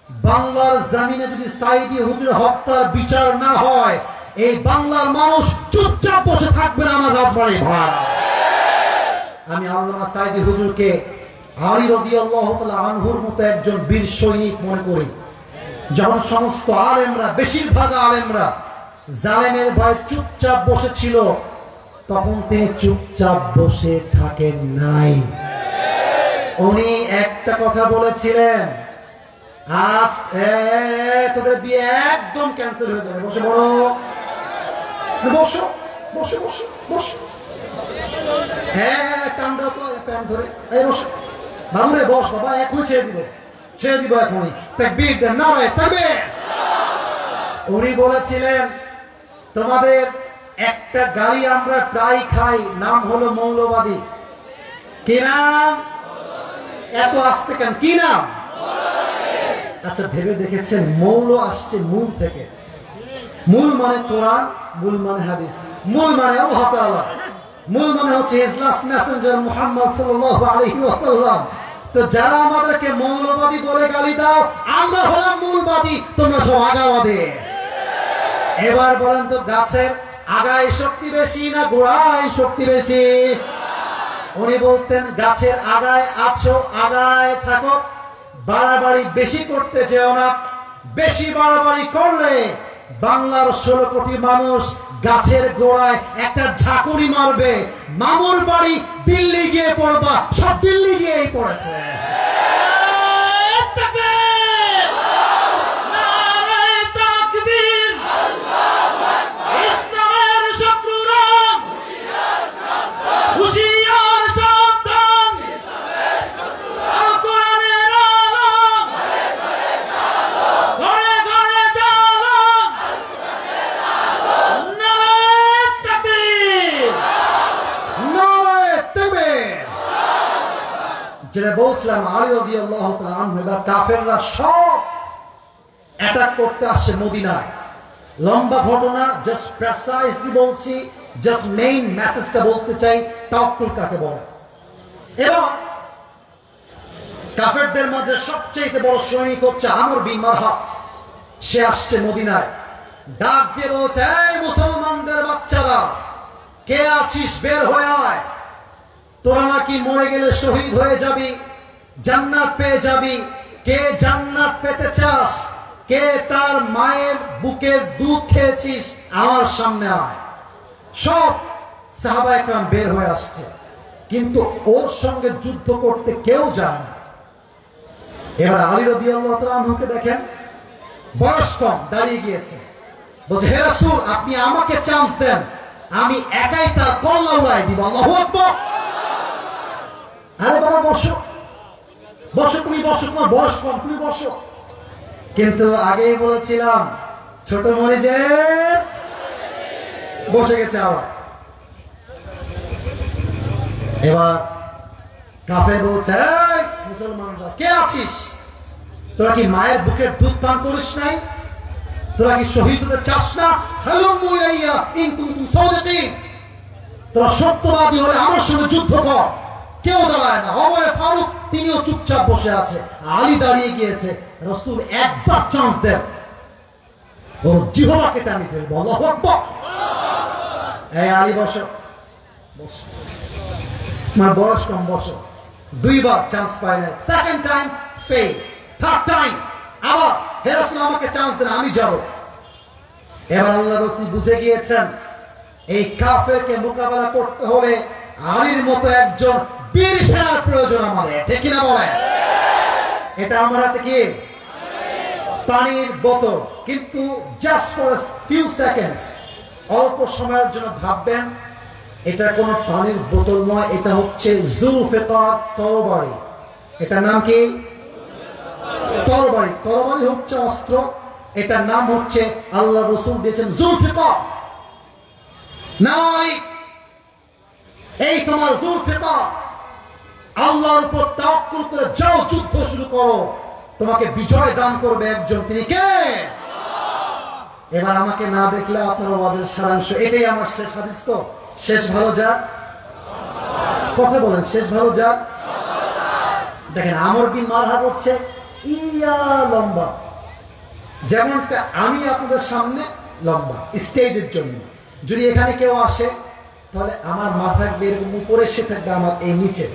বাংলার জমিনে যদি সাইদি হুজুর হত্যার বিচার না হয়, এই বাংলার মানুষ চুপচাপ বসে থাকবে না। আমার রাজবাড়ির ভাই, আমি আল্লামা সাইদি হুজুরকে আলী রাদিয়াল্লাহু তাআলা আনহুর মতো একজন বীর সৈনিক মনে করি। যখন সমস্ত আলেমরা, বেশিরভাগ আলেমরা জালেমের ভয়ে চুপচাপ বসেছিল, তখন তিনি চুপচাপ বসে থাকেন নাই। উনি একটা কথা বলেছিলেন, আজ তোদের বিয়ে একদম ক্যান্সেল হয়ে যাবে, বসে বড় বসো বসো বসো বসো, হ্যাঁ টান দাও তো প্যান্ট ধরে, এই বসো বাবুরে, বস বাবা, এখনই ছেড়ে দিব এখনই, তাকবীর দেন, নারায়ে তাকবীর। উনি বলেছিলেন, তোমাদের একটা গালি আমরা প্রায় খাই, নাম হলো মৌলবাদী। কি নাম? এত আসতে কেন? কি নাম? আচ্ছা ভেবে দেখেছেন, মৌল আসছে মূল থেকে। মূল মানে কোরআন, মূল মানে হাদিস, মূল মানে আল্লাহ তাআলা, মূল মানে হচ্ছে হিজ লাস্ট মেসেঞ্জার মুহাম্মদ সাল্লাল্লাহু আলাইহি ওয়াসাল্লাম। তো যারা আমাদেরকে মৌলবাদী বলে গালি দাও, আমরা হলাম মূলবাদী, তোমরা সব আগাবাদী। এবার বলেন তো, গাছের আগায় শক্তি বেশি না গোড়ায় শক্তি বেশি? উনি বলতেন, গাছের আগায় আছো, আগায় থাকো, বাড়াবাড়ি বেশি করতে চেও না। বেশি বাড়াবাড়ি করলে বাংলার 16 কোটি মানুষ গাছের গোড়ায় একটা ঝাঁকুনি মারবে, মামুর বাড়ি দিল্লি গিয়ে পড়বা, সব দিল্লি গিয়েই পড়েছে। যেটা বলছিলাম, আলী রাদিয়াল্লাহু তাআলা আনহু, এবার কাফেররা সব অ্যাটাক করতে আসছে মদিনায়। লম্বা ঘটনা, জাস্ট প্রেসাইজলি বলছি, জাস্ট মেইন মেসেজটা বলতে চাই, তাওয়াক্কুল কাকে বলে। এবং কাফেরদের মাঝে সবচেয়ে বড় সৈনিক হচ্ছে আমর বিন মারহাব। সে আসছে মদিনায়, ডাক দিয়ে বলছে, এই মুসলমানদের বাচ্চারা, কে আছিস বের হয়ে আয়, তোরা নাকি মরে গেলে শহীদ হয়ে যাবি, জান্নাত পেয়ে যাবি। কে জান্নাত পেতে চাস, কে তার মায়ের বুকের দুধ খেয়েছিস, আমার সামনে আয়। সব সাহাবা একরাম বের হয়ে আসছে, কিন্তু ওর সঙ্গে যুদ্ধ করতে কেউ যায় না। এবার আলী রাদিয়াল্লাহু তাআলা আনহুকে দেখেন, বয়স কম, দাঁড়িয়ে গিয়েছে, বলছে হে রাসূল আপনি আমাকে চান্স দেন, আমি একাই তার কল্লা উড়াই দিব। আল্লাহু আকবার। আরে বাবা বসো বসো, তুমি বসো, তোমার বয়স কম, তুমি বসো। কিন্তু আগেই বলেছিলাম ছোট মরিচে বসে গেছে আবার। এবার কাফের বলছে, এই মুসলমানরা কে আছিস, তোরা কি মায়ের বুকের দুধ পান করিস নাই, তোরা কি শহীদ হতে চাস না? হালুম্মু ইলাইয়া ইন কুনতুম সাদিকিন, তোরা সত্যবাদী হলে আমার সঙ্গে যুদ্ধ কর। কেউ দাঁড়ায় না। ওমর ফারুক তিনিও চুপচাপ বসে আছে, আলী দাঁড়িয়ে গিয়েছে। রাসূল একবার চান্স দেন, ওর জিহ্বা কেটে আমি ফেলবো। আল্লাহু আকবার। এই আলী বসো বসো, আমার বয়স কম, বসো। দুইবার চান্স পাই না, second time fail, third time আবার হে রাসূল আমাকে চান্স দেন, আমি যাব। এবার আল্লাহর রাসূল বুঝে গিয়েছেন এই কাফেরকে মোকাবেলা করতে হলে আলীর মতো একজন বীর সেনার প্রয়োজন আমাদের, ঠিক কিনা বলেন? এটা আমার হাতে কি পানির বোতল, কিন্তু জাস্ট ফর ফিউ সেকেন্ডস, অল্প সময়ের জন্য ভাববেন এটা কোনো পানির বোতল নয়, এটা হচ্ছে জুলফিকার তরবারি। এটার নাম কি? তরবারি। তরবারি হচ্ছে অস্ত্র, এটার নাম হচ্ছে আল্লাহ রাসূল দিয়েছেন জুলফিকার। নাই এই তোমার জুলফিকার, আল্লাহর উপর তাওয়াক্কুল করে যাও, যুদ্ধ শুরু করো, তোমাকে বিজয় দান করবে একজন, তিনি কে? এবার আমাকে না দেখলে আপনার ওয়াজের সারাংশ এটাই। আমার শেষ হাদিস তো, শেষ ভালো যাক, কথা বলেন, শেষ ভালো যাক। দেখেন আমর বিন মারহাব হচ্ছে ইয়া লম্বা, যেমনটা আমি আপনাদের সামনে লম্বা স্টেজের জন্য। যদি এখানে কেউ আসে তাহলে আমার মাথা থাকবে এরকম উপরে, সে থাকবে আমার এই নিচে,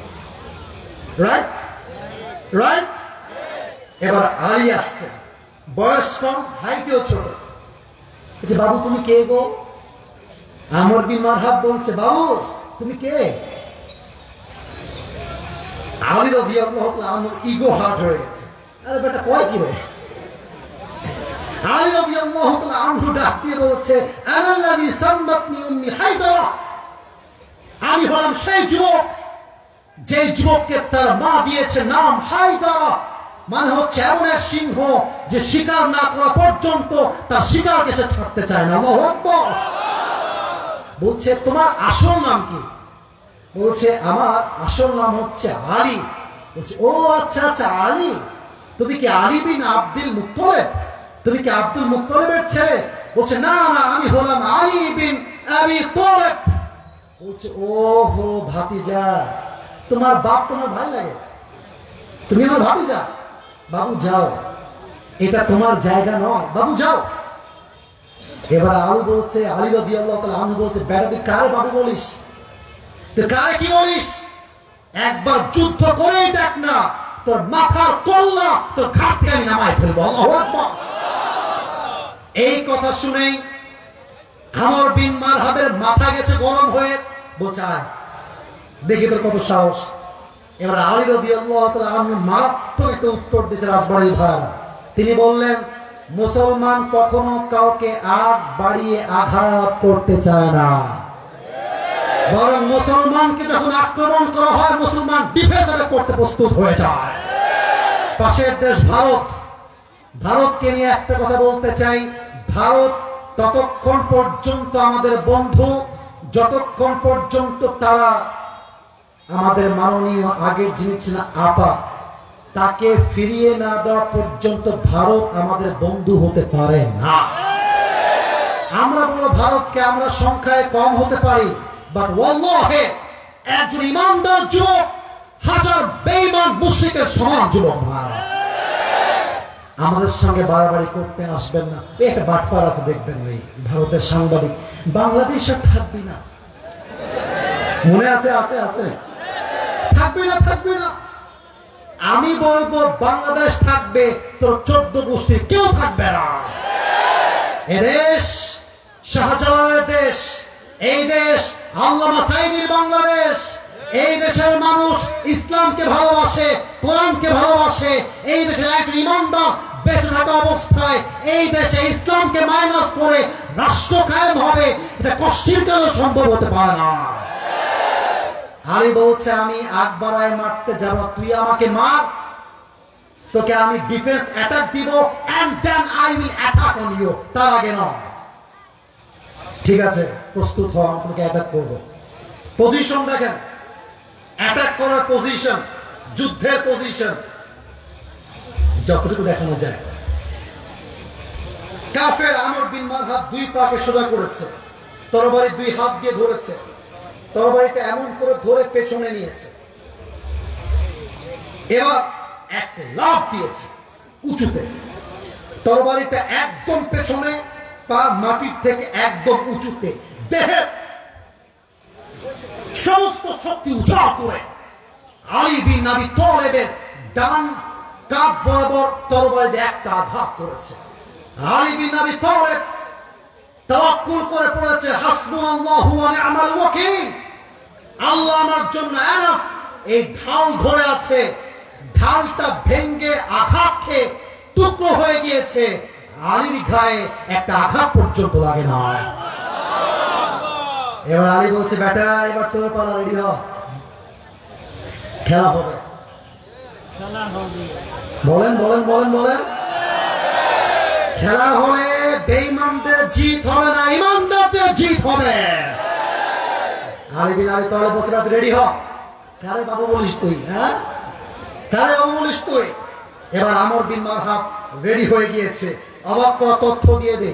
রাইট রাইট। এবার আলী আসছে, বয়স কম, হাইটেও ছোট। বলছে বাবু তুমি কে গো? আমর বিন মারহাব বলছে বাবু তুমি কে? আলী রাদিয়াল্লাহু আনহু ইগো হার্ট হয়ে গেছে, আরে বেটা কয় কি রে? আলী রাদিয়াল্লাহু আনহু ডাক দিয়ে বলছে আনাল্লাযী সাম্মাতনি উম্মি হায়দারা, আমি হলাম সেই যুবক যে যুবককে তার মা দিয়েছে নাম হায়দারা, মানে হচ্ছে এমন এক সিংহ যে শিকার না করা পর্যন্ত তার শিকারকে সে ছাড়তে চায় না। আল্লাহু আকবার। বলছে তোমার আসল নাম কি? বলছে আমার আসল নাম হচ্ছে আলী। বলছে ও আচ্ছা আচ্ছা আলী, তুমি কি আলী বিন আব্দুল মুত্তালিব? তুমি কি আব্দুল মুত্তালিবের ছেলে? বলছে না না, আমি হলাম আলী বিন আবি তালিব। বলছে ও হো ভাতিজা, তোমার বাপ তোমার ভাই লাগে, তুমি আমার ভাতিজা। বাবু যাও, এটা তোমার জায়গা নয়, বাবু যাও। এবার আলী বলছে, আলী রাদিয়াল্লাহু তাআলা আনহু বলছে বেটা তুই কার বাবু বলিস? তুই কারে কি বলিস? একবার যুদ্ধ করেই দেখ না, তোর মাথার কল্লা তোর ঘাট থেকে আমি নামাই ফেলবো। আল্লাহু আকবার। এই কথা শুনেই আমর বিন মারহাবের মাথা গেছে গরম হয়ে। বলছে আয় দেখি তোর কত সাহস। এবার আলী রাদিয়াল্লাহু তাআলা আনহু মারাত্মক একটা উত্তর দিয়েছে রাজবাড়ির ভাইরা। তিনি বললেন মুসলমান কখনো কাউকে আগ বাড়িয়ে আঘাত করতে চায় না, বরং মুসলমানকে যখন আক্রমণ করা হয় মুসলমান ডিফেন্স করতে প্রস্তুত হয়ে যায়। পাশের দেশ ভারত, ভারতকে নিয়ে একটা কথা বলতে চাই। ভারত ততক্ষণ পর্যন্ত আমাদের বন্ধু যতক্ষণ পর্যন্ত তারা আমাদের মাননীয় আগের যিনি ছিলেন আপা তাকে ফিরিয়ে না দেওয়া পর্যন্ত ভারত আমাদের বন্ধু হতে পারে না। আমরা বলো ভারতকে আমরা সংখ্যায় কম হতে পারি, বাট ওয়াল্লাহি একজন ইমানদার যুবক হাজার বেঈমান মুশরিকের সমান যুবক ভাই। আমাদের সঙ্গে বাড়াবাড়ি করতে আসবেন না। একটা বাটপার আছে দেখবেন, ওই ভারতের সাংবাদিক, বাংলাদেশে থাকবি না, মনে আছে? আছে আছে, থাকবি না থাকবি না। আমি বলবো বাংলাদেশ থাকবে, তোর 14 গোষ্ঠীর কেউ থাকবে না। এদেশ শাহজালালের দেশ, এই দেশ আল্লামা সাঈদীর বাংলাদেশ, এই দেশের মানুষ ইসলামকে ভালোবাসে, কোরআনকে ভালোবাসে। এই দেশের একজন ইমানদার বেঁচে থাকা অবস্থায় এই দেশে ইসলামকে মাইনাস করে রাষ্ট্র কায়েম হবে, এটা কষ্টের কারণে সম্ভব হতে পারে না। আলী বলছে আমি আকবরায় মারতে যাব, তুই আমাকে মার, তোকে আমি ডিফেন্স অ্যাটাক দিব, and then I will attack on you. তার আগে নয়। ঠিক আছে, প্রস্তুত হও, আপনাকে অ্যাটাক করব। পজিশন দেখেন, অ্যাটাক করার পজিশন, যুদ্ধের পজিশন যতটুকু দেখানো যায়। কাফের আমর বিন মারহাব দুই পাকে সোজা করেছে, তরবারি দুই হাত দিয়ে ধরেছে, তরবারিটা এমন করে ধরে পেছনে নিয়েছে, এবার এক লাফ দিয়েছে উঁচুতে, তরবারিটা একদম পেছনে, পা মাটির থেকে একদম উঁচুতে, দেহের সমস্ত শক্তি উজাড় করে আলী বিন আবি তালেবের ডান কাঁধ বরাবর তরবারি দিয়ে একটা আঘাত করেছে। আলী বিন আবি তালেব তাওয়াক্কুল করে পড়েছে হাসবুনাল্লাহু ওয়া নি'মাল ওয়াকিল, আল্লাহ আমার জন্য এনাফ। এই ঢাল ধরে আছে, ঢালটা ভেঙ্গে আঘাত খেয়ে টুকরো হয়ে গিয়েছে, আলীর গায়ে একটা আঘাত পর্যন্ত লাগে না। এবার আলী বলছে বেটা এবার তোর পালা, রেডি হ, খেলা হবে। বলেন বলেন বলেন বলেন, খেলা হলে বেঈমানদের জিত হবে না, ইমানদারদের জিত হবে। আলী বিন আবি তালেব বলছে রেডি হ। কারে বাবু বলিস তুই? হ্যাঁ, কারে বাবু বলিস তুই? এবার আমর বিন মারহাব রেডি হয়ে গিয়েছে। অবাক করা তথ্য দিয়ে দে,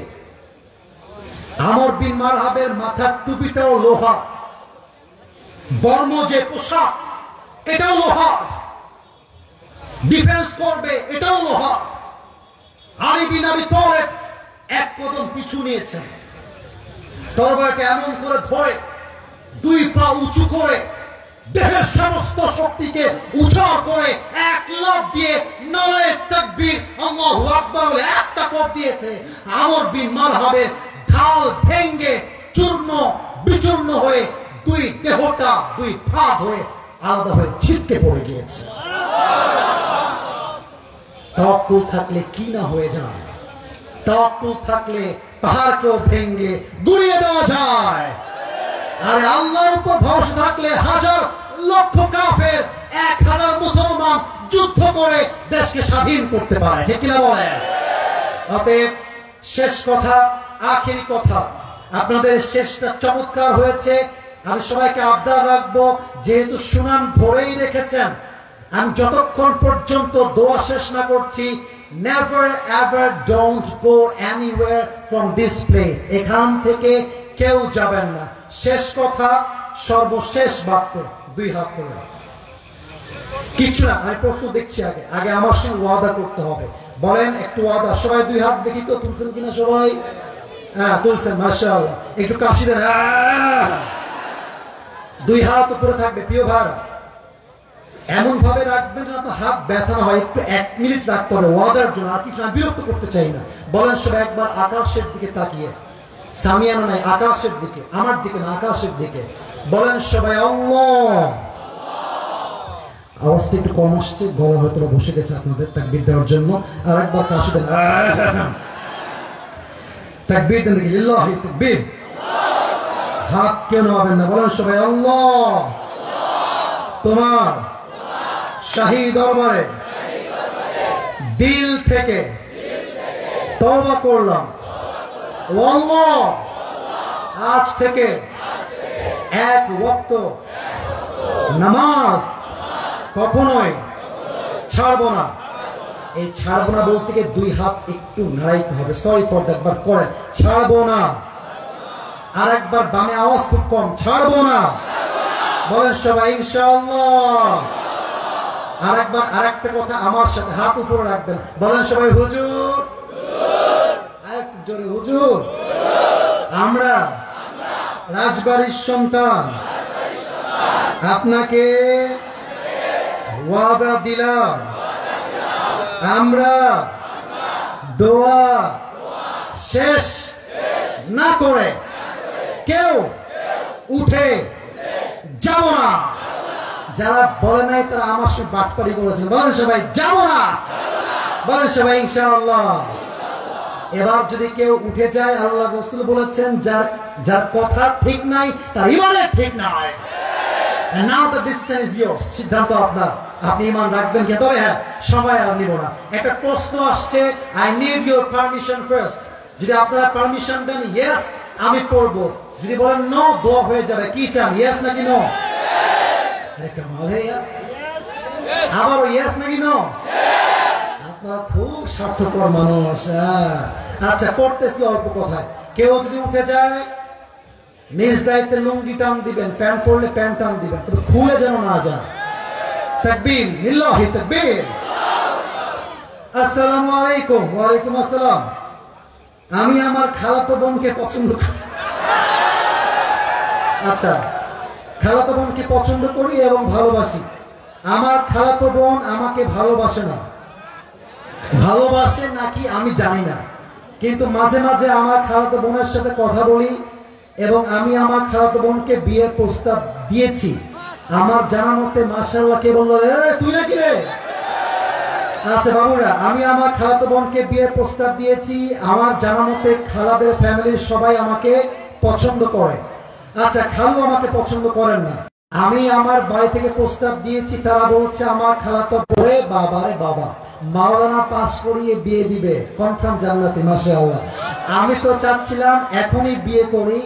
আমর বিন মারহাবের মাথার টুপিটাও লোহা, বর্ম যে পোশাক এটাও লোহা, ডিফেন্স করবে এটাও লোহা। আলী বিন আবি তালেব এক কদম পিছু নিয়েছেন, তরবারিটা এমন করে ধরে দুই পা উঁচু করে দেহের সমস্ত শক্তিকে উজাড় করে এক লাফ দিয়ে নারায়ে তাকবীর আল্লাহু আকবার বলে একটা কোপ দিয়েছে। আমর বিন মারহাবের ঢাল ভেঙ্গে চূর্ণ বিচূর্ণ হয়ে দুই দেহটা দুই ভাগ হয়ে আলাদা হয়ে ছিটকে পড়ে গিয়েছে। তাওয়াক্কুল থাকলে কি না হয়ে যায়, তাওয়াক্কুল থাকলে পাহাড়কেও ভেঙ্গে গুড়িয়ে দেওয়া যায়। আরে আল্লাহর উপর ভরসা থাকলে হাজার লক্ষ কাফের 1000 মুসলমান যুদ্ধ করে দেশকে স্বাধীন করতে পারে, ঠিক কিনা বলেন? অতএব শেষ কথা, আখেরি কথা, আপনাদের শেষটা চমৎকার হয়েছে। আমি সবাইকে আবদার রাখবো, যেহেতু সুনাম ধরেই রেখেছেন, আমি যতক্ষণ পর্যন্ত দোয়া শেষ না করছি, never ever don't go anywhere from this place. এখান থেকে কেউ যাবেন না। শেষ কথা, সর্বশেষ বাক্য, দুই হাত করে। কিছু না, আমি প্রশ্ন দেখছি, আগে আগে আমার সঙ্গে ওয়াদা করতে হবে। বলেন একটু ওয়াদা, সবাই দুই হাত দেখি তো, তুলছেন কিনা সবাই? হ্যাঁ তুলছেন, মাশাআল্লাহ। একটু কাশি দেন, দুই হাত উপরে থাকবে। প্রিয় ভাই, এমন ভাবে রাখবেন যেন আপনার হাত ব্যথা না হয়। একটু 1 মিনিট রাখতে হবে ওয়াদার জন্য, আর কিছু না, বিরক্ত করতে চাই না। বলেন সবাই একবার আকাশের দিকে তাকিয়ে, সামিয়ানা নাই, আকাশের দিকে, আমার দিকে না, আকাশের দিকে। বলেন সবাই আল্লাহ। আওয়াজটা একটু কম আসছে, গলা হয়তো বসে গেছে আপনাদের তাকবীর দেওয়ার জন্য। আর একবার কাশি দেন, তাকবীর দেন, দেখি লিল্লাহি তাকবীর। হাত কেউ নামাবেন না। বলেন সবাই আল্লাহ, তোমার শাহী দরবারে দিল থেকে তওবা করলাম, ও আল্লাহ আজ থেকে এক ওয়াক্ত নামাজ কখনোই ছাড়বো না। এই ছাড়বো না বলতে গিয়ে দুই হাত একটু নাড়াইতে হবে, সরি ফর দ্যাট, বাট করেন ছাড়বো না। আর একবার দামে আওয়াজ খুব কম, ছাড়বো না। বলেন সবাই ইনশাআল্লাহ। আর একবার আরেকটা কথা আমার সাথে হাত উপরে রাখবেন। বলেন সবাই হুজুর, আরেকটু জোরে হুজুর। আমরা রাজবাড়ির সন্তান, আপনাকে ওয়াদা দিলাম, আমরা দোয়া শেষ না করে কেউ উঠে যাব না। যারা বলে নাই তারা আমার সাথে বাটপারি করেছেন। বলেন সবাই যাবো না, বলেন সবাই ইনশাআল্লাহ। এবার যদি কেউ উঠে যায়, আল্লাহ রাসূল বলেছেন যার যার কথা ঠিক নাই তার ইমানের ঠিক নাই। And now the decision is yours. সিদ্ধান্ত আপনার, আপনি ইমান রাখবেন কি? তবে হ্যাঁ, সময় আর নিব না। একটা প্রশ্ন আসছে, I need your permission first. যদি আপনারা পারমিশন দেন ইয়েস আমি পড়বো, যদি বলেন নো দোয়া হয়ে যাবে। কি চান, ইয়েস নাকি নো? আরে কামাল হে ইয়ার, আবারও ইয়েস নাকি নো? আপনারা খুব স্বার্থপর মানুষ। আচ্ছা পড়তেছি অল্প কথায়। কেউ যদি উঠে যায় নিজ দায়িত্বে লুঙ্গি টান দিবেন, প্যান্ট পরলে প্যান্ট টান দিবেন, তবে খুলে যেন না যায়। তাকবীর, লিল্লাহি তাকবীর। আসসালামু আলাইকুম। ওয়ালাইকুম আসসালাম। আমি আমার খালাতো বোনকে পছন্দ করি। আচ্ছা, খালাতো বোনকে পছন্দ করি এবং ভালোবাসি। আমার খালাতো বোন আমাকে ভালোবাসে না, ভালোবাসে নাকি আমি জানি না, কিন্তু মাঝে মাঝে আমার খালাতো বোনের সাথে কথা বলি এবং আমি আমার খালাতো বোনকে বিয়ের প্রস্তাব দিয়েছি। আমার জানা মতে মাশাআল্লাহ, কে বলল রে তুই নাকি রে? আচ্ছা বাবুরা, আমি আমার খালাতো বোনকে বিয়ের প্রস্তাব দিয়েছি। আমার জানা মতে খালাদের ফ্যামিলির সবাই আমাকে পছন্দ করে। আচ্ছা, খালু আমাকে পছন্দ করেন না। আমি আমার বাড়ি থেকে প্রস্তাব দিয়েছি, তারা বলছে আমার খালাতো বোন, বাবা রে বাবা, মাওলানা পাস করিয়ে বিয়ে দিবে, কনফার্ম জান্নাতি। মাশাআল্লাহ। আমি তো চাচ্ছিলাম এখনই বিয়ে করি।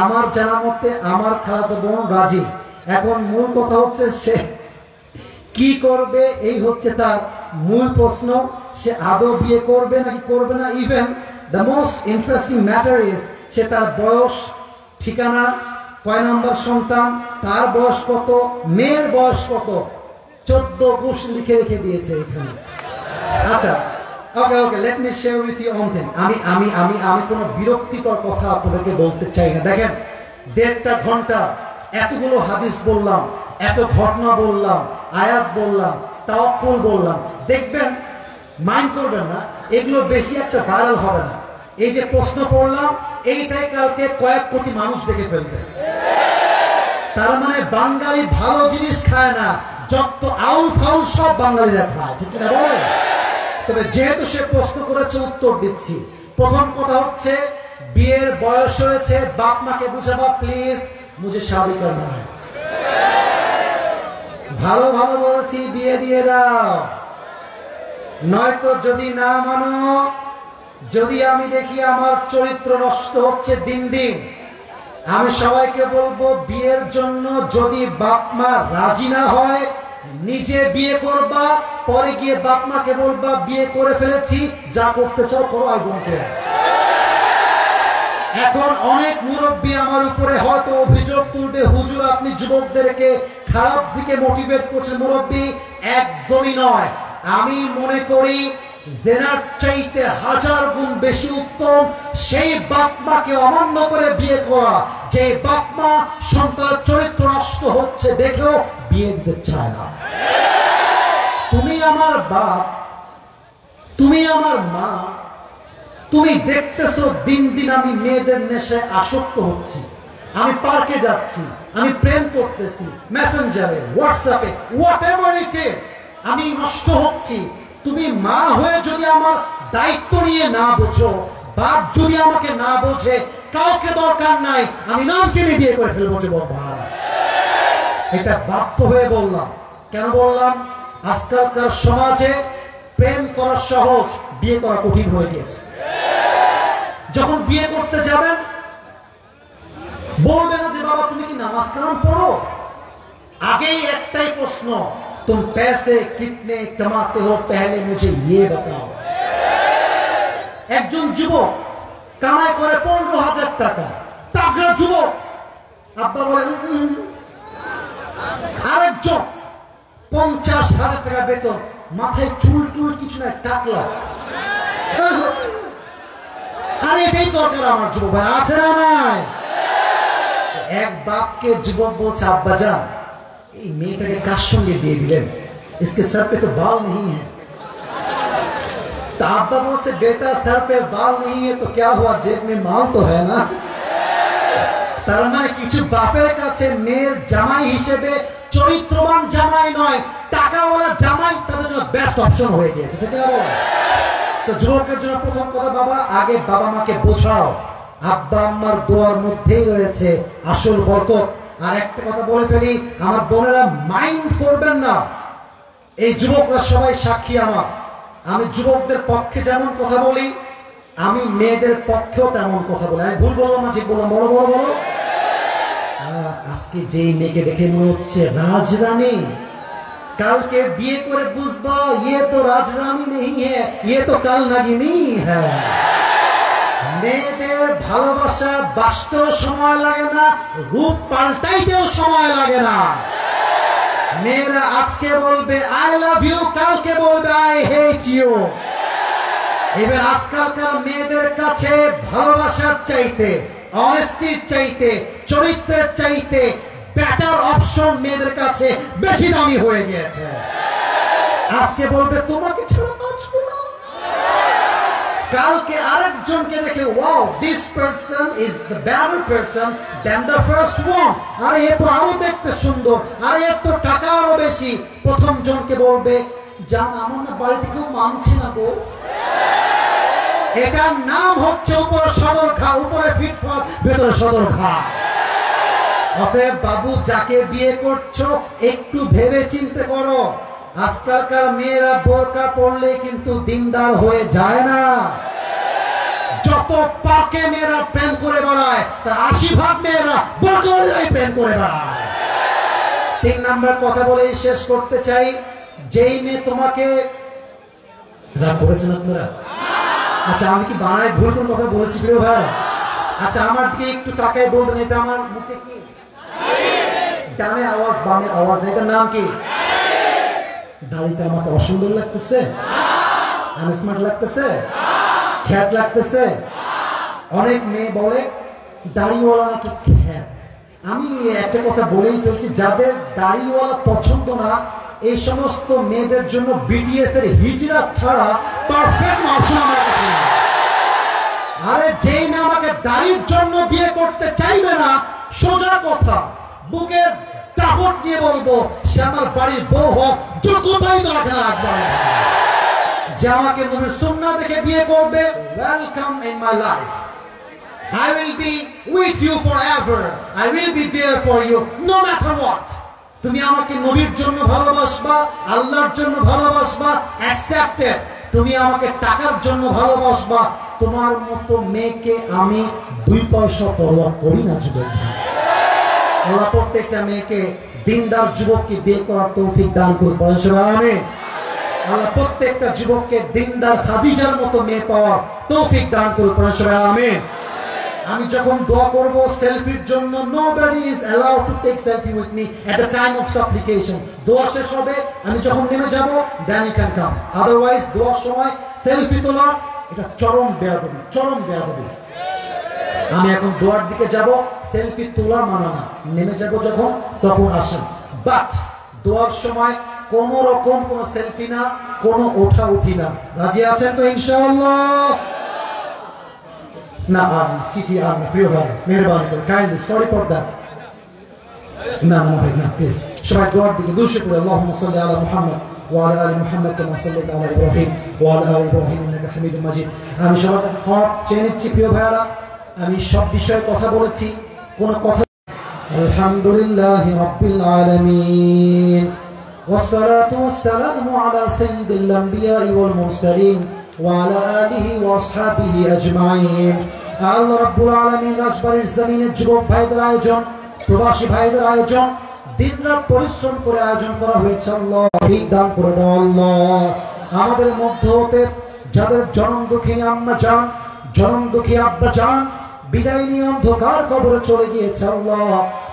আমার জানা মতে আমার খালাতো বোন রাজি। এখন মূল কথা হচ্ছে সে কি করবে, এই হচ্ছে তার মূল প্রশ্ন। সে আদৌ বিয়ে করবে নাকি করবে না। Even the most interesting matter is সে তার বয়স, ঠিকানা, কয় নাম্বার সন্তান, তার বয়স কত, মেয়ের বয়স কত, 14 গোশ লিখে রেখে দিয়েছে এখানে। আচ্ছা okay okay, let me share with you one thing. আমি কোনো বিরক্তিকর কথা আপনাদেরকে বলতে চাই না। দেখেন, 1.5 ঘন্টা এতগুলো হাদিস বললাম, এত ঘটনা বললাম, আয়াত বললাম, তাওয়াক্কুল বললাম। দেখবেন, মাইন্ড করবেন না, এগুলো বেশি একটা ভাইরাল হবে না। এই যে প্রশ্ন পড়লাম, এইটাই কালকে কয়েক কোটি মানুষ দেখে ফেলবে। তার মানে বাঙালি ভালো জিনিস খায় না, যত আউল ফাউল সব বাঙালিরা খায়, ঠিক না বলে? তবে যেহেতু সে প্রশ্ন করেছে উত্তর দিচ্ছি। প্রথম কথা হচ্ছে, বিয়ের বয়স হয়েছে, বাপ মাকে বুঝাবা প্লিজ, মুঝে শাদি করনা है। ভালো ভালো বলছি, বিয়ে দিয়ে দাও, নয়তো যদি না মানো, যদি আমি দেখি আমার চরিত্র নষ্ট হচ্ছে দিন দিন, আমি সবাইকে বলবো বিয়ের জন্য যদি বাপ মা রাজি না হয়, নিজে বিয়ে করবা, পরে গিয়ে বাপ মাকে বলবা বিয়ে করে ফেলেছি, যা করতে চাও করো, আই ডোন্ট কেয়ার। এখন অনেক মুরব্বী আমার উপরে হয়তো অভিযোগ তুলবে, হুজুর আপনি যুবকদেরকে খারাপ দিকে মোটিভেট করছেন। মুরব্বী, একদমই নয়। আমি মনে করি জেনার চাইতে 1000 গুণ বেশি উত্তম সেই বাপ মাকে অমান্য করে বিয়ে করা, যে বাপ মা সন্তানের চরিত্র নষ্ট হচ্ছে দেখেও বিয়ে দিতে চায় না। তুমি আমার বাপ, তুমি আমার মা, তুমি দেখতেছো দিন দিন আমি মেয়েদের নেশায় আসক্ত হচ্ছি, আমি পার্কে যাচ্ছি, আমি প্রেম করতেছি, মেসেঞ্জারে, হোয়াটসঅ্যাপে, হোয়াটএভার ইট ইজ, আমি নষ্ট হচ্ছি। তুমি মা হয়ে যদি আমার দায়িত্ব নিয়ে না বোঝো, বাপ যদি আমাকে না বোঝে, কাউকে দরকার নাই, আমি নামকে নিয়ে বিয়ে করে ফেলবো যুবক ভাই। এটা বাধ্য হয়ে বললাম। কেন বললাম? আজকালকার সমাজে প্রেম করা সহজ, বিয়ে করা কঠিন হয়ে গেছে। যখন বিয়ে করতে যাবেন, বলবে না যে বাবা তুমি কি নামাজ কালাম পড়ো, আগেই একটাই প্রশ্ন, तुम पैसे कितने कमाते हो पहले मुझे ये बताओ। একজন যুবক কামাই করে 15,000 টাকা, তাগড়া যুবক, আব্বা বলে আরেকজন 50,000 টাকা বেতন, মাথায় চুল টুল কিছু নাই, টাকলা। আর এটাই দরকার আমার যুবক ভাই, আছে না নাই? এক বাপকে যুবক বলছে, আব্বা যান এই মেয়েটাকে কার সঙ্গে বিয়ে দিলেন, इसके सर पे तो बाल नहीं है। আব্বা বলছে বেটা सर पे बाल नहीं है तो क्या हुआ, जेब में माल तो है ना। তার মানে কিছু বাপের কাছে মেয়ের জামাই হিসেবে চরিত্রবান জামাই নয়, টাকাওয়ালা জামাই তাদের জন্য বেস্ট অপশন হয়ে গিয়েছে, ঠিক না বল? তো যুবকের জন্য প্রথম কথা, বাবা আগে বাবা মাকে বোঝাও আব্বা আম্মার দোয়ার মধ্যেই রয়েছে আসল বরকত। আর একটা কথা বলে ফেলি, আমার বোনেরা মাইন্ড করবেন না, এই যুবকরা সবাই সাক্ষী আমার। আমি যুবকদের পক্ষে যেমন কথা বলি, আমি মেয়েদের পক্ষেও তেমন কথা বলি। আমি ভুল বললাম না, ঠিক বললাম? বলো বলো বলো। আজকে যেই মেয়েকে দেখে মনে হচ্ছে রাজরানী, কালকে বিয়ে করে বুঝবা ইয়ে তো রাজরানী নেই, ইয়ে তো কাল নাগিনী। হ্যাঁ, মেয়েদের ভালোবাসা বাঁচতেও সময় লাগে না, রূপ পাল্টাইতেও সময় লাগে না। মেয়েরা আজকে বলবে আই লাভ ইউ, কালকে বলবে আই হেট ইউ। এবার আজকালকার মেয়েদের কাছে ভালোবাসার চাইতে, অনেস্টির চাইতে, চরিত্রের চাইতে বেটার অপশন মেয়েদের কাছে বেশি দামি হয়ে গিয়েছে। আজকে বলবে তোমাকে ছাড়া বাঁচব না, কালকে আরেকজনকে দেখে wow this person is the better person than the first one. আরে এ তো আরো দেখতে সুন্দর, আরে এর তো টাকা আরো বেশি। প্রথম জনকে বলবে জান আমার না বাড়িতে কেউ মানছে না গো। এটার নাম হচ্ছে উপরে সদর ঘা, উপরে ফিটফল, ভেতরে সদর ঘা। অতএব বাবু, যাকে বিয়ে করছো একটু ভেবে চিন্তে করো। আজকালকার মেয়েরা বোরকা পরলে কিন্তু দিনদার হয়ে যায় না। যত পাকে মেয়েরা প্রেম করে বেড়ায়, তার 80% মেয়েরা বোরকা পরেই প্রেম করে বেড়ায়। 3 নাম্বার কথা বলেই শেষ করতে চাই, যেই মেয়ে তোমাকে রাগ করেছেন আপনারা? আচ্ছা, আমি কি বানায় ভুল কোন কথা বলেছি প্রিয় ভাই? আচ্ছা, আমার দিকে একটু তাকায় বলবেন, এটা আমার মুখে কি ডানে আওয়াজ বামে আওয়াজ, এটার নাম কি? দাড়িটা আমাকে অসুন্দর লাগতেছে, আনস্মার্ট লাগতেছে, খ্যাত লাগতেছে। অনেক মেয়ে বলে দাড়িওয়ালা নাকি খ্যাত। আমি একটা কথা বলেই ফেলছি, যাদের দাড়িওয়ালা পছন্দ না, এই সমস্ত মেয়েদের জন্য বিটিএস এর হিজরা ছাড়া পারফেক্ট অপশন আমার কাছে নেই। আরে যেই মেয়ে আমাকে দাড়ির জন্য বিয়ে করতে চাইবে না, সোজা কথা বুকের দাপট নিয়ে বলবো, সে আমার বাড়ির বউ হোক, যোগ্যতাই তো রাখে না, রাখবে না। যে আমাকে নবীর সুন্নাহ দেখে বিয়ে করবে, welcome in my life. I will be with you forever. I will be there for you no matter what. তুমি আমাকে নবীর জন্য ভালোবাসবা, আল্লাহর জন্য ভালোবাসবা, অ্যাকসেপ্টেড। তুমি আমাকে টাকার জন্য ভালোবাসবা, তোমার মতো মেয়েকে আমি 2 পয়সা পরোয়া করি না। যুবক, আল্লাহ প্রত্যেকটা মেয়েকে দিনদার যুবককে বিয়ে করার তৌফিক দান করুন, আমিন। আল্লাহ প্রত্যেকটা যুবককে দিনদার খাদিজার মতো মেয়ে পাওয়ার তৌফিক দান করুন, আমিন। আমি যখন দোয়া করব সেলফির জন্য, nobody is allowed to take selfie with me at the time of supplication. দোয়া শেষ হবে, আমি যখন নেমে যাব, then you can come. Otherwise দোয়ার সময় সেলফি তোলা এটা চরম বেয়াদবি, চরম বেয়াদবি। আমি এখন দোয়ার দিকে যাব, সেলফি তোলা মানা না, নেমে যাব যখন তখন আসেন। বাট দোয়ার সময় কোন রকম কোন সেলফি না, কোন ওঠা উঠি না। রাজি আছেন তো ইনশাআল্লাহ? না চিঠি আর প্রিয় ভাই, মেহরবানি করে কাইন্ডলি সরি ফর দ্যাট। না না ভাই না, প্লিজ সবাই দোয়ার দিকে দুশো করে আল্লাহুম্মা সাল্লি আলা মুহাম্মদ ওয়া আলা আলি মুহাম্মদ কামা সাল্লাইতা আলা ইব্রাহিম ওয়া আলা আলি ইব্রাহিম ইন্নাকা হামিদুম মাজিদ। আমি সবার কাছে ক্ষমা চেয়ে নিচ্ছি প্রিয় ভাইরা, আমি সব বিষয়ে কথা বলেছি, কোন কথা। আলহামদুলিল্লাহি রাব্বিল আলামিন والصلاة والسلام على سيد الأنبياء والمرسلين وعلى آله وأصحابه أجمعين। আল্লাহ রাব্বুল আলামিন রাজবাড়ির জমিনের যুবক ভাইদের আয়োজন, প্রবাসী ভাইদের আয়োজন, দিনরাত পরিশ্রম করে আয়োজন করা হয়েছে। আল্লাহ তৌফিক দান করে দাও আল্লাহ। আমাদের মধ্য হতে যাদের জনম দুঃখিনী আম্মা জান, জনম দুঃখী আব্বা জান বিদায় নিয়ে অন্ধকার কবরে চলে গিয়েছে, আল্লাহ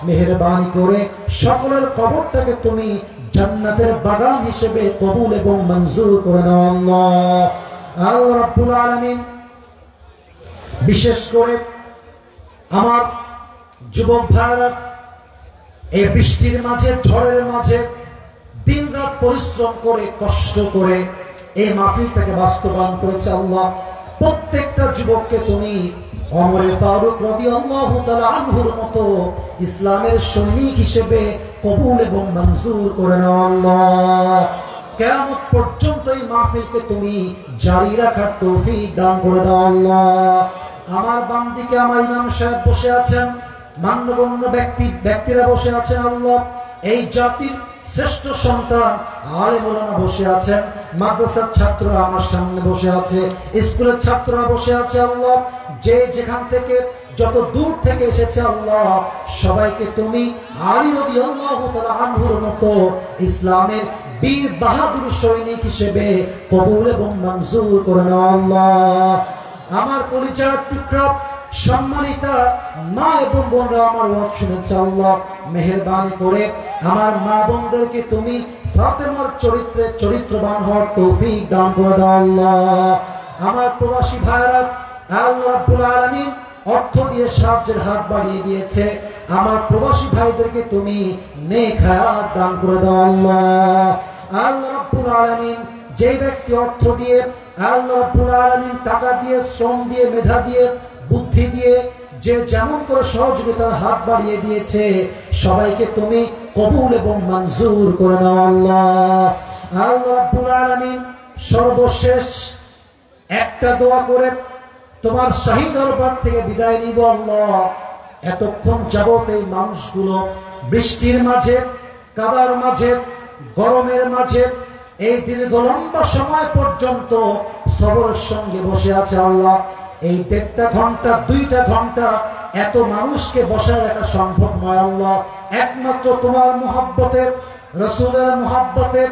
মেহেরবানি করে সকলের কবরটাকে তুমি জান্নাতের বাগান হিসেবে কবুল এবং মঞ্জুর করে নাও আল্লাহ। আল্লাহ রাব্বুল আলামিন বিশেষ করে আমার যুবক ভাইরা এই বৃষ্টির মাঝে, ঝড়ের মাঝে দিনরাত পরিশ্রম করে, কষ্ট করে এই মাহফিলটাকে বাস্তবায়ন করেছে। আল্লাহ প্রত্যেকটা যুবককে তুমি ওমর ফারুক রাদিয়াল্লাহু তাআলা আনহুর মতো ইসলামের সৈনিক হিসেবে কবুল এবং মঞ্জুর করে নাও আল্লাহ। কিয়ামত পর্যন্ত এই মাহফিলকে তুমি জারি রাখার তৌফিক দান করে দাও আল্লাহ। আমার বাম দিকে আমার ইমাম সাহেব বসে আছেন, মান্যগণ্য ব্যক্তিরা বসে আছেন আল্লাহ। এই জাতির শ্রেষ্ঠ সন্তান আলেম ওলামা বসে আছেন, মাদ্রাসার ছাত্ররা আমার সামনে বসে আছে, স্কুলের ছাত্ররা বসে আছে আল্লাহ। যে যেখান থেকে যত দূর থেকে এসেছে আল্লাহ, সবাইকে তুমি আলী রাদিয়াল্লাহু তাআলা আনহুর মতো ইসলামের বীর বাহাদুর সৈনিক হিসেবে কবুল এবং মঞ্জুর করে নাও আল্লাহ। আমার কলিজার টুকরা সম্মানিতা মা এবং বোনরা আমার ওয়াজ শুনেছে আল্লাহ, মেহেরবানি করে আমার মা বোনদেরকে তুমি ফাতেমার চরিত্রে চরিত্রবান হওয়ার তৌফিক দান করে দাও আল্লাহ। আমার প্রবাসী ভাইরা আল্লাহ রাব্বুল আলামিন অর্থ দিয়ে সাহায্যের হাত বাড়িয়ে দিয়েছে, আমার প্রবাসী ভাইদেরকে তুমি নেক হায়াত দান করে দাও আল্লাহ। আল্লাহ রাব্বুল আলামিন যে ব্যক্তি অর্থ দিয়ে, আল্লাহ রাব্বুল আলামিন টাকা দিয়ে, শ্রম দিয়ে, মেধা দিয়ে, বুদ্ধি দিয়ে যে যেমন করে সহযোগিতার হাত বাড়িয়ে দিয়েছে, সবাইকে তুমি কবুল এবং মঞ্জুর করে নাও আল্লাহ। আল্লাহ রাব্বুল আলামিন সর্বশেষ একটা দোয়া করে তোমার শাহী দরবার থেকে বিদায় নিব আল্লাহ। এতক্ষণ যাবত এই মানুষগুলো বৃষ্টির মাঝে, কাদার মাঝে, গরমের মাঝে এই দীর্ঘ লম্বা সময় পর্যন্ত সবরের সঙ্গে বসে আছে আল্লাহ। এই 1.5 ঘন্টা 2টা ঘন্টা এত মানুষকে বসায় রাখা সম্ভব নয় আল্লাহ। একমাত্র তোমার মুহাব্বতে, রাসূলের মুহাব্বতে,